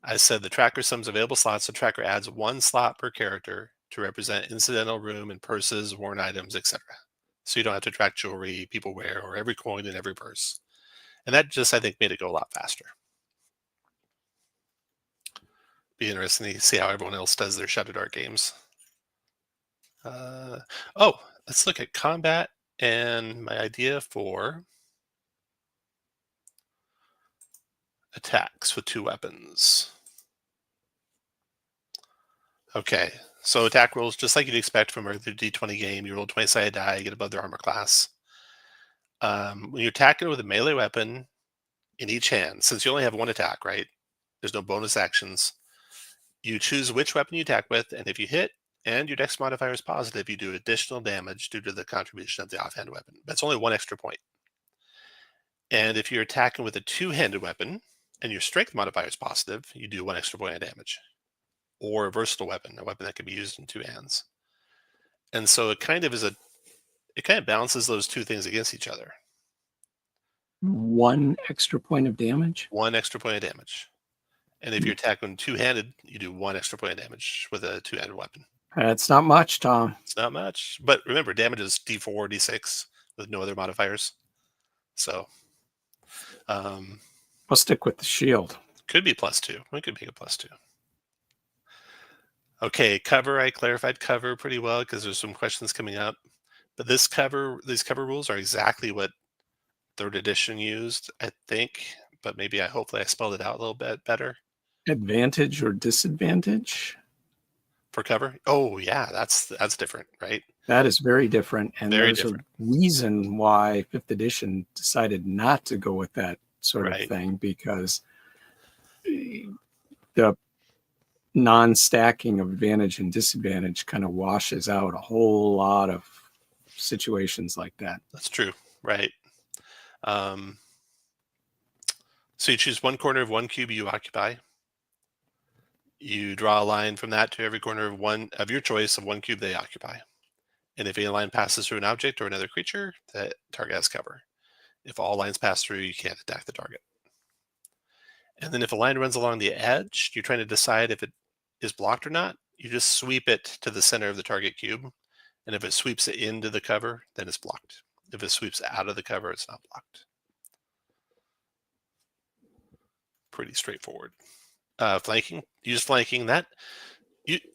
I said the tracker sums available slots. The tracker adds one slot per character to represent incidental room and purses, worn items, etc. So you don't have to track jewelry people wear or every coin in every purse. And that just, I think, made it go a lot faster. Be interesting to see how everyone else does their Shadow Dark games. Let's look at combat and my idea for attacks with 2 weapons. Okay, so attack rolls, just like you'd expect from a D20 game. You roll 20-sided die, you get above their armor class. When you're attacking with a melee weapon in each hand, since you only have one attack, right? There's no bonus actions. You choose which weapon you attack with, and if you hit and your dex modifier is positive, you do additional damage due to the contribution of the offhand weapon. That's only 1 extra point. And if you're attacking with a 2-handed weapon and your strength modifier is positive, you do 1 extra point of damage. or a versatile weapon, a weapon that can be used in two hands. And so it kind of balances those two things against each other. 1 extra point of damage? 1 extra point of damage. And if you're attacking two-handed, you do 1 extra point of damage with a two-handed weapon. That's not much, Tom. It's not much, but remember, damage is D4, D6 with no other modifiers. So I'll stick with the shield. could be +2. We could make it +2. Okay, cover. I clarified cover pretty well because there's some questions coming up. But these cover rules are exactly what 3rd edition used, I think. But maybe hopefully I spelled it out a little bit better. Advantage or disadvantage? For cover? Oh yeah, that's different, right? That is very different. And Very there's different. a reason why 5th edition decided not to go with that sort of thing, because the non-stacking of advantage and disadvantage kind of washes out a whole lot of situations like that. That's true, right? So you choose one corner of one cube you occupy. You draw a line from that to every corner of one of your choice of one cube they occupy. And if a line passes through an object or another creature, the target has cover. If all lines pass through, you can't attack the target. And then if a line runs along the edge, you're trying to decide if it is blocked or not. You just sweep it to the center of the target cube. And if it sweeps it into the cover, then it's blocked. If it sweeps out of the cover, it's not blocked. Pretty straightforward. Flanking, use flanking.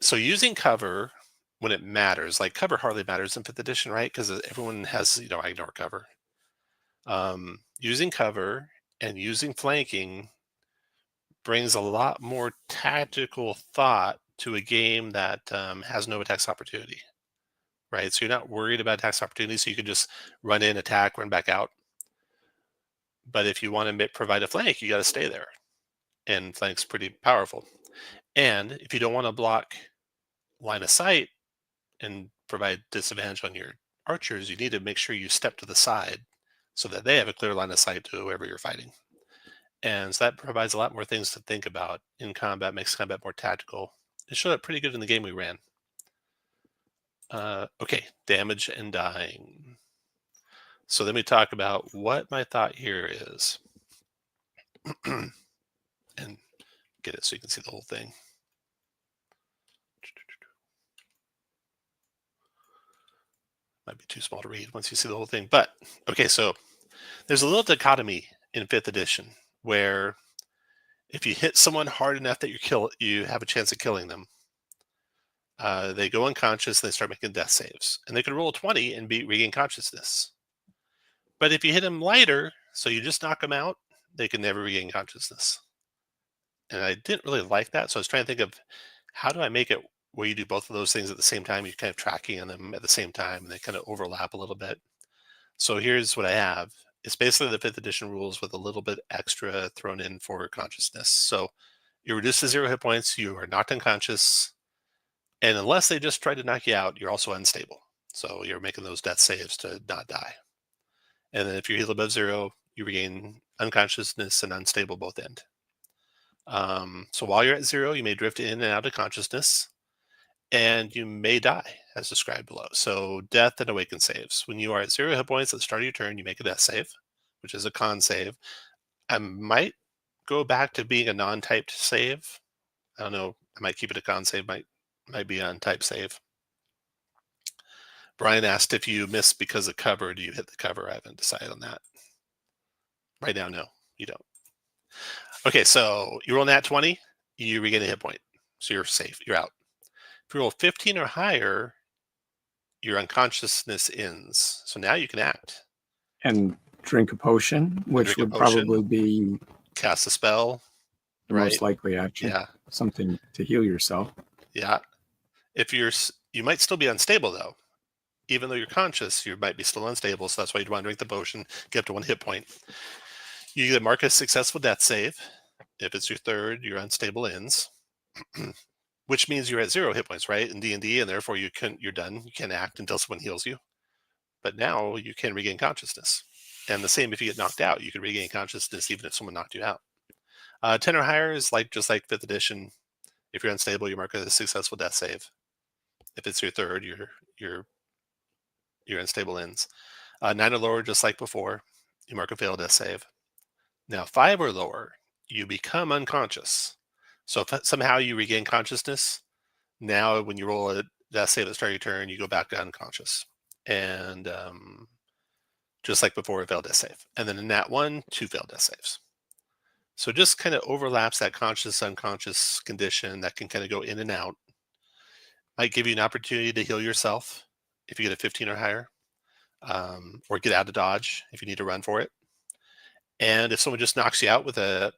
So using cover when it matters, like cover hardly matters in 5th edition, right? Because everyone has, I ignore cover. Using cover and using flanking brings a lot more tactical thought to a game that has no attacks opportunity, right? So you're not worried about attacks opportunity, so you can just run in, attack, run back out. But if you want to provide a flank, you got to stay there. And flank's pretty powerful. And if you don't want to block line of sight and provide disadvantage on your archers, you need to make sure you step to the side so that they have a clear line of sight to whoever you're fighting. And so that provides a lot more things to think about in combat, makes combat more tactical. It showed up pretty good in the game we ran. Okay, damage and dying. So let me talk about what my thought here is. And get it so you can see the whole thing. Might be too small to read once you see the whole thing. But, okay, so there's a little dichotomy in 5th edition where if you hit someone hard enough that you have a chance of killing them, they go unconscious and they start making death saves. And they can roll a 20 and regain consciousness. But if you hit them lighter, so you just knock them out, they can never regain consciousness. And I didn't really like that. So I was trying to think of how do I make it where you do both of those things at the same time? You're kind of tracking on them at the same time and they kind of overlap a little bit. So here's what I have. It's basically the 5th edition rules with a little bit extra thrown in for consciousness. So you're reduced to 0 hit points, you are knocked unconscious, and unless they just try to knock you out, you're also unstable. So you're making those death saves to not die. And then if you're healed above 0, you regain unconsciousness and unstable both end. So while you're at 0, you may drift in and out of consciousness, and you may die, as described below. So death and awaken saves. When you are at 0 hit points at the start of your turn, you make a death save, which is a con save. I might go back to being a non-typed save. I don't know. I might keep it a con save. Might be on type save. Brian asked if you miss because of cover. Do you hit the cover? I haven't decided on that. Right now, no, you don't. Okay, so you roll nat 20, you regain a hit point. So you're safe. You're out. If you roll 15 or higher, your unconsciousness ends. So now you can act. And drink a potion, which would probably be cast a spell. The most likely action. Yeah. Something to heal yourself. Yeah. If you might still be unstable though. Even though you're conscious, you might be still unstable. So that's why you'd want to drink the potion, get up to 1 hit point. You either mark a successful death save. If it's your 3rd, your unstable ends. Which means you're at 0 hit points, right? In D&D, and therefore you're done. You can't act until someone heals you. But now you can regain consciousness. And the same if you get knocked out, you can regain consciousness even if someone knocked you out. 10 or higher is just like 5th edition. If you're unstable, you mark it as a successful death save. If it's your third, your unstable ends. 9 or lower, just like before, you mark a failed death save. Now 5 or lower, you become unconscious. So if somehow you regain consciousness, now when you roll a death save at the start of your turn, you go back to unconscious. And just like before, a failed death save. And then in that one, 2 failed death saves. So just kind of overlaps that conscious unconscious condition that can kind of go in and out. Might give you an opportunity to heal yourself if you get a 15 or higher, or get out of dodge if you need to run for it. And if someone just knocks you out with a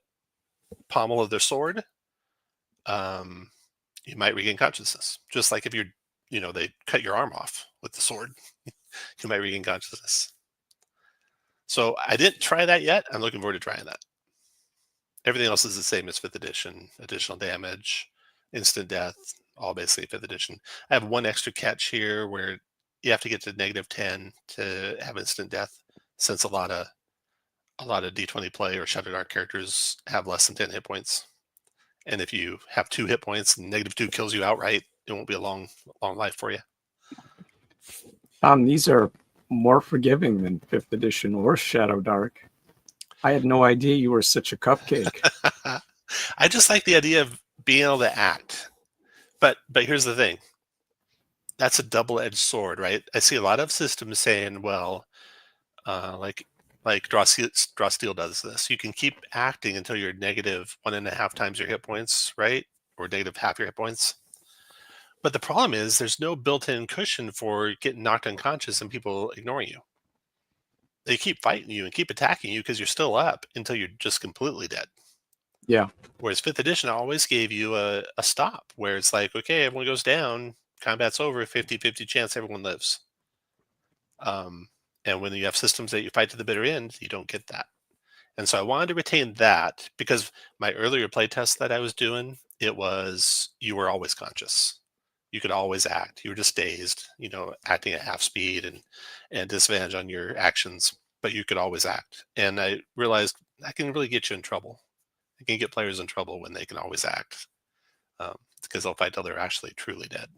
pommel of their sword, you might regain consciousness. Just like if they cut your arm off with the sword, you might regain consciousness. So I didn't try that yet. I'm looking forward to trying that. Everything else is the same as 5th edition. Additional damage, instant death, all basically 5th edition. I have one extra catch here where you have to get to -10 to have instant death, since a lot of d20 play or Shadow Dark characters have less than 10 hit points. And if you have 2 hit points and -2 kills you outright, it won't be a long life for you. These are more forgiving than 5th edition or Shadow Dark. I had no idea you were such a cupcake. I just like the idea of being able to act. But here's the thing. That's a double-edged sword, right? I see a lot of systems saying, well, like Draw Steel does this. You can keep acting until you're -1.5 times your hit points, right? Or -half your hit points. But the problem is there's no built-in cushion for getting knocked unconscious and people ignoring you. They keep fighting you and keep attacking you because you're still up until you're just completely dead. Yeah. Whereas 5th edition always gave you a stop where it's like, okay, everyone goes down, combat's over, 50-50 chance everyone lives. And when you have systems that you fight to the bitter end, you don't get that. And so I wanted to retain that because my earlier playtest that I was doing, it was you were always conscious. You could always act. You were just dazed, acting at half speed and disadvantage on your actions, but you could always act. And I realized that can really get you in trouble. It can get players in trouble when they can always act, because they'll fight till they're actually truly dead.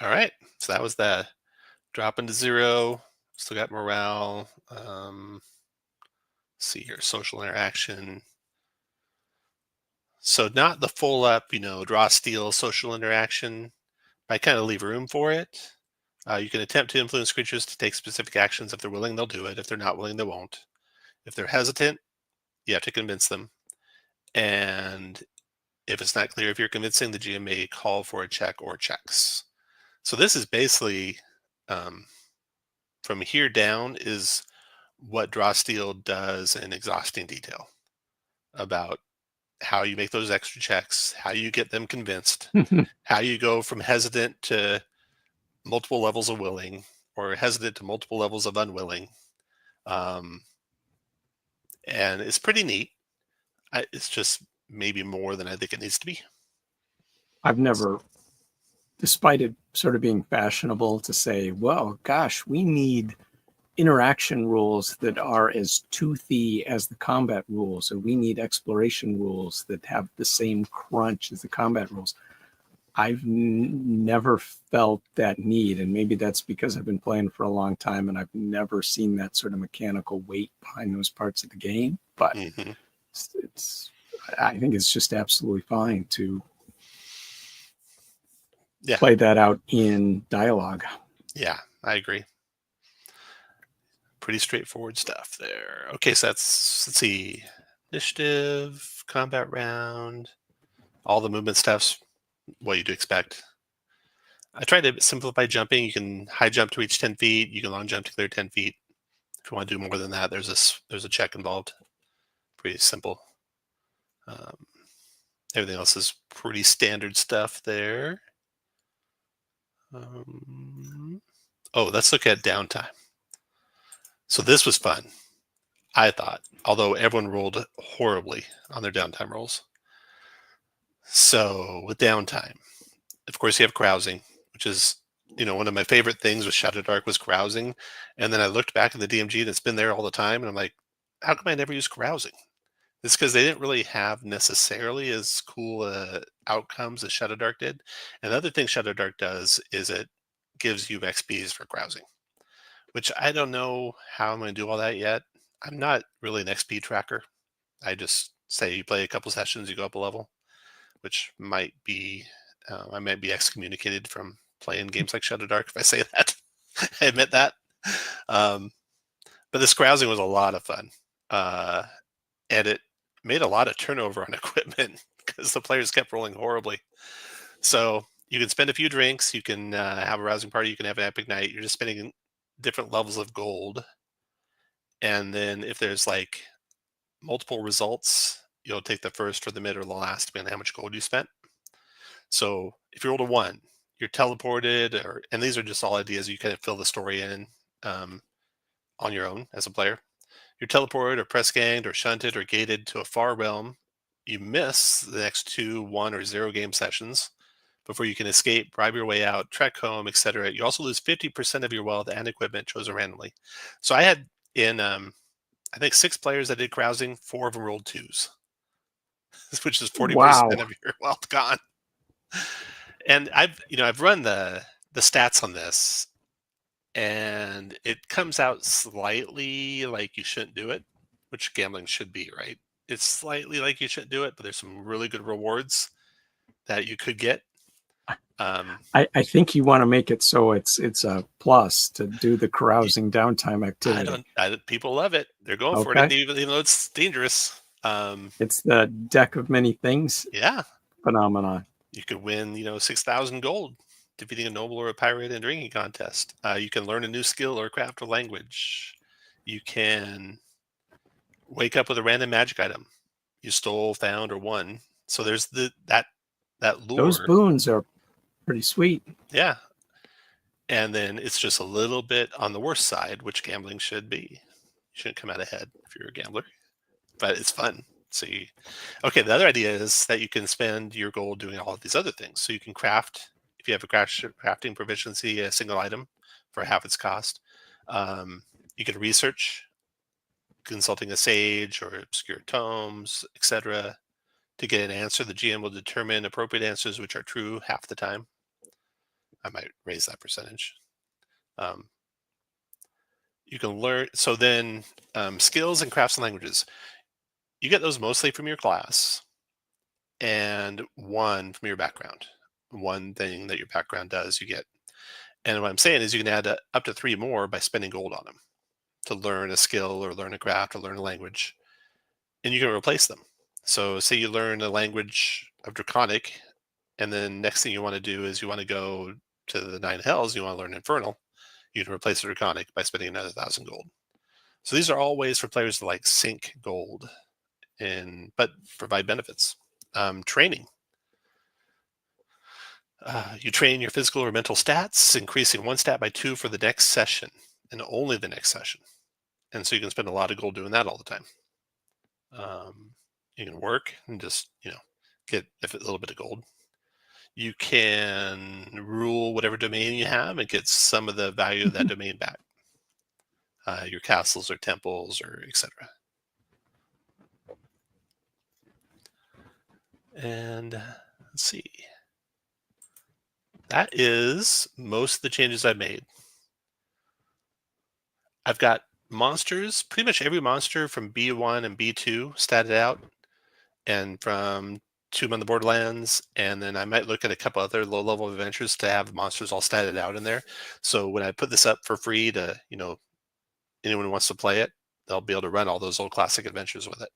All right, so that was the drop into 0. Still got morale. See here, social interaction. So not the full up, draw, steal, social interaction. I kind of leave room for it. You can attempt to influence creatures to take specific actions. If they're willing, they'll do it. If they're not willing, they won't. If they're hesitant, you have to convince them. And if it's not clear if you're convincing, the GM may call for a check or checks. So this is basically, from here down, is what Draw Steal does in exhausting detail about how you make those extra checks, how you get them convinced, how you go from hesitant to multiple levels of willing, or hesitant to multiple levels of unwilling. And it's pretty neat. It's just maybe more than I think it needs to be. I've never, despite it sort of being fashionable to say, well, gosh, we need interaction rules that are as toothy as the combat rules, or we need exploration rules that have the same crunch as the combat rules. I've never felt that need, and maybe that's because I've been playing for a long time and I've never seen that sort of mechanical weight behind those parts of the game. But I think it's just absolutely fine to play that out in dialogue. Yeah, I agree. Pretty straightforward stuff there. Okay, so let's see. Initiative, combat round, all the movement stuff's what you'd expect. I tried to simplify jumping. You can high jump to reach 10 feet. You can long jump to clear 10 feet. If you want to do more than that, there's a check involved. Pretty simple. Everything else is pretty standard stuff there. Let's look at downtime. So this was fun, I thought, although everyone rolled horribly on their downtime rolls. So with downtime, of course, you have carousing, which is, one of my favorite things with Shadow Dark was carousing. And then I looked back at the DMG and it's been there all the time. And I'm like, how come I never use carousing? It's because they didn't really have necessarily as cool outcomes as Shadow Dark did. And the other thing Shadow Dark does is it gives you XPs for grousing, which I don't know how I'm going to do all that yet. I'm not really an XP tracker. I just say you play a couple sessions, you go up a level, which might be, I might be excommunicated from playing games like Shadow Dark if I say that. I admit that. Um, but this grousing was a lot of fun. And it made a lot of turnover on equipment because the players kept rolling horribly. So you can spend a few drinks, you can have a rousing party, you can have an epic night. You're just spending different levels of gold. And then if there's like multiple results, you'll take the first or the mid or the last, depending on how much gold you spent. So if you rolled a 1, you're teleported, and these are just all ideas you kind of fill the story in on your own as a player. You're teleported or press ganged or shunted or gated to a far realm. You miss the next 2, 1, or 0 game sessions before you can escape, bribe your way out, trek home, etc. You also lose 50% of your wealth and equipment chosen randomly. So I had in I think 6 players that did grousing, 4 of them rolled 2s, which is 40% Wow. of your wealth gone. And I've run the stats on this, and it comes out slightly like you shouldn't do it, which gambling should be, right? It's slightly like you shouldn't do it, but there's some really good rewards that you could get. I think you want to make it so it's a plus to do the carousing downtime activity. People love it. They're going for it, Okay. even though it's dangerous. It's the deck of many things Yeah, phenomenon. you could win, 6,000 gold defeating a noble or a pirate in a drinking contest. You can learn a new skill or craft a language. You can wake up with a random magic item you stole, found, or won. So there's that Those lure. boons are pretty sweet. Yeah. And then it's just a little bit on the worst side, which gambling should be. You shouldn't come out ahead if you're a gambler, but it's fun. So okay, the other idea is that you can spend your gold doing all of these other things. So you can craft, if you have a crafting proficiency, a single item for half its cost. You can research, consulting a sage or obscure tomes, etc. To get an answer, the GM will determine appropriate answers, which are true half the time. I might raise that percentage. You can learn. So then skills and crafts and languages, you get those mostly from your class and 1 from your background. One thing that your background does, you get. And what I'm saying is you can add up to 3 more by spending gold on them to learn a skill or learn a craft or learn a language. And you can replace them. So say you learn a language of Draconic, and then next thing you want to do is you want to go to the 9 hells, you want to learn Infernal. You can replace the Draconic by spending another 1,000 gold. So these are all ways for players to like sink gold but provide benefits. Training. You train your physical or mental stats, increasing 1 stat by 2 for the next session and only the next session. And so you can spend a lot of gold doing that all the time. You can work and just, get a little bit of gold. You can rule whatever domain you have and get some of the value of that domain back. Your castles or temples or etc. And let's see. That is most of the changes I've made. I've got monsters, pretty much every monster from B1 and B2 statted out, and from Tomb on the Borderlands, and then I might look at a couple other low-level adventures to have monsters all statted out in there. So when I put this up for free to, anyone who wants to play it, they'll be able to run all those old classic adventures with it.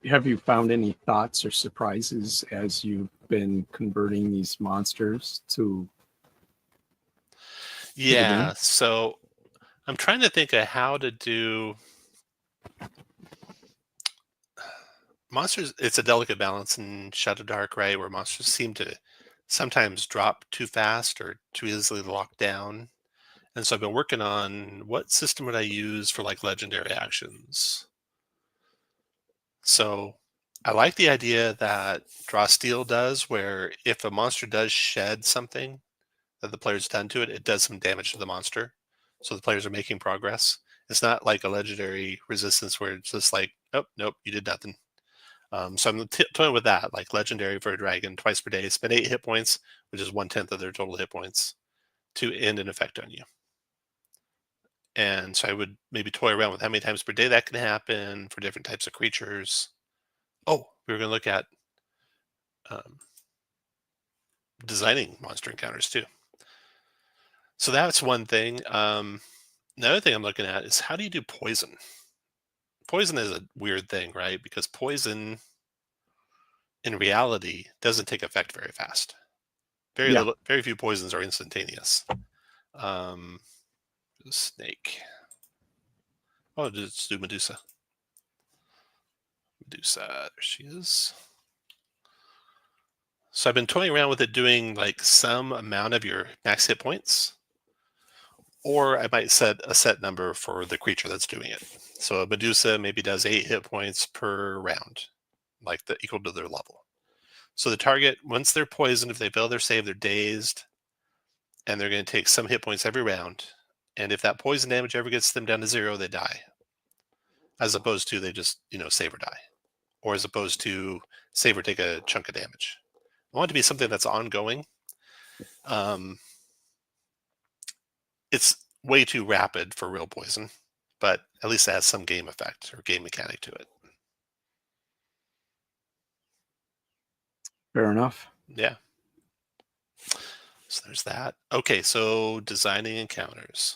Have you found any thoughts or surprises as you've been converting these monsters to Yeah, so I'm trying to think of how to do monsters. It's a delicate balance in Shadow Dark, right? Where monsters seem to sometimes drop too fast or too easily locked down. And so I've been working on what system would I use for like legendary actions. So I like the idea that Draw Steel does, where if a monster does shed something that the player's done to it, it does some damage to the monster. So the players are making progress. It's not like a legendary resistance where it's just like Oh, nope, you did nothing. So I'm toying with that, like legendary for a dragon, twice per day, spend 8 hit points, which is 1/10 of their total hit points, to end an effect on you. And so I would maybe toy around with how many times per day that can happen for different types of creatures. Oh, we were going to look at um, designing monster encounters too. So that's one thing. Another thing I'm looking at is how do you do poison? Poison is a weird thing, right? Because poison in reality doesn't take effect very fast. Yeah. Very few poisons are instantaneous. Um, snake. Oh, let's do Medusa. Medusa, there she is. So I've been toying around with it doing like some amount of your max hit points, or I might set a set number for the creature that's doing it. So a Medusa maybe does 8 hit points per round, like equal to their level. So the target, once they're poisoned, if they fail their save, they're dazed, and they're going to take some hit points every round. And if that poison damage ever gets them down to 0, they die. As opposed to they just, save or die. Or as opposed to save or take a chunk of damage. I want it to be something that's ongoing. It's way too rapid for real poison, but at least it has some game effect or game mechanic to it. Fair enough. Yeah. So there's that. Okay, so designing encounters.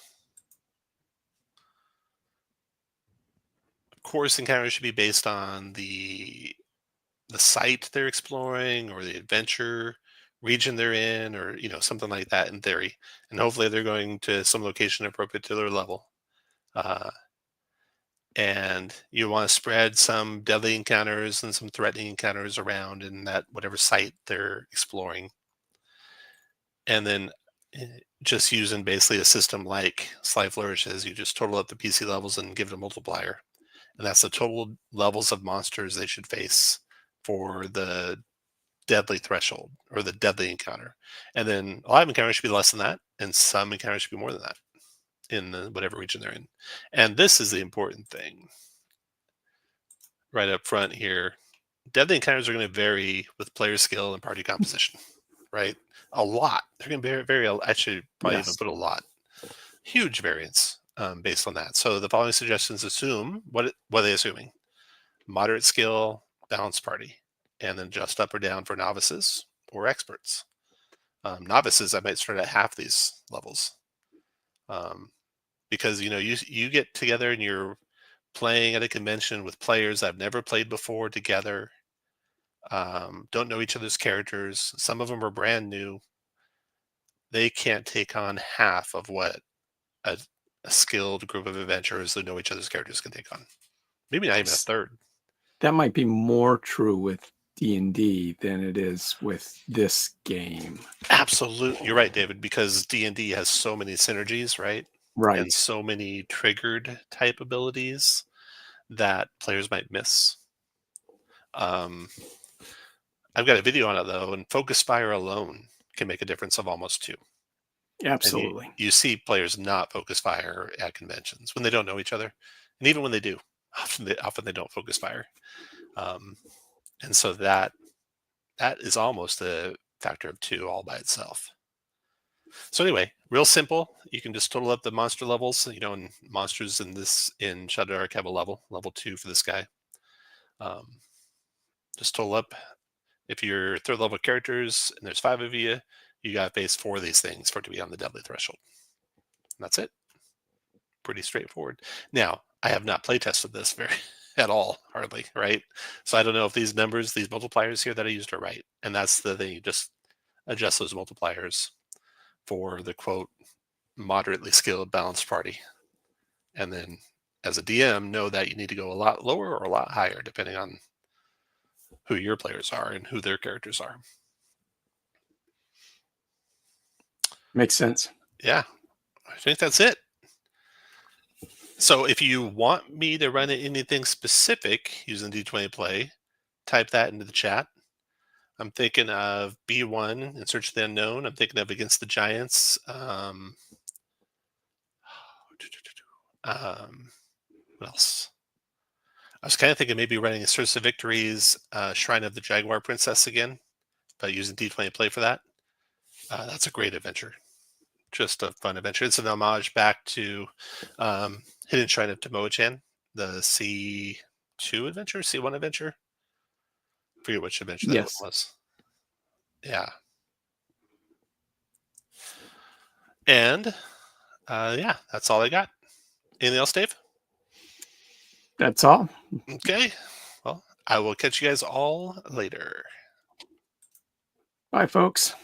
Of course, encounters should be based on the site they're exploring or the adventure region they're in, or something like that in theory. And hopefully they're going to some location appropriate to their level. And you want to spread some deadly encounters and some threatening encounters around in that whatever site they're exploring. And then just using basically a system like Sly Flourishes, you just total up the PC levels and give it a multiplier. And that's the total levels of monsters they should face for the deadly threshold or the deadly encounter. And then a lot of encounters should be less than that, and some encounters should be more than that in whatever region they're in. And this is the important thing right up front here. Deadly encounters are going to vary with player skill and party composition, right? A lot. They're going to vary, actually, probably even Yes. put a lot. Huge variance based on that. So the following suggestions assume what are they assuming? Moderate skill, balanced party, and then just up or down for novices or experts. Novices, I might start at half these levels, because you get together and you're playing at a convention with players that have never played before together, don't know each other's characters. Some of them are brand new. They can't take on half of what a, a skilled group of adventurers that know each other's characters can take on. Maybe not even a third. That might be more true with D&D than it is with this game. Absolutely, you're right, David. Because D&D has so many synergies, right? And Right. so many triggered type abilities that players might miss. I've got a video on it though, and Focus Fire alone can make a difference of almost 2. And Absolutely. you see players not focus fire at conventions when they don't know each other, and even when they do, often they don't focus fire, um, and so that is almost a factor of 2 all by itself. So anyway, real simple. You can just total up the monster levels. And monsters in Shadow Dark have a level 2 for this guy. Just total up. If you're third level characters and there's 5 of you, you got to face 4 of these things for it to be on the deadly threshold. And that's it. Pretty straightforward. Now, I have not play tested this very at all, hardly, right? So I don't know if these numbers, these multipliers here that I used are right. And that's the thing, you just adjust those multipliers for the quote moderately skilled balanced party. And then as a DM, know that you need to go a lot lower or a lot higher, depending on who your players are and who their characters are. Makes sense. Yeah, I think that's it. So if you want me to run anything specific using d20play, type that into the chat. I'm thinking of B1 in Search of the Unknown. I'm thinking of Against the Giants. What else? I was kind of thinking maybe running Source of Victory's Shrine of the Jaguar Princess again, but using d20play for that. That's a great adventure. Just a fun adventure. It's an homage back to Hidden Shrine of Tomoe-chan, the C2 adventure, C1 adventure. I forget which adventure that one Yes. was. Yeah. And yeah, that's all I got. Anything else, Dave? That's all. Okay. Well, I will catch you guys all later. Bye, folks.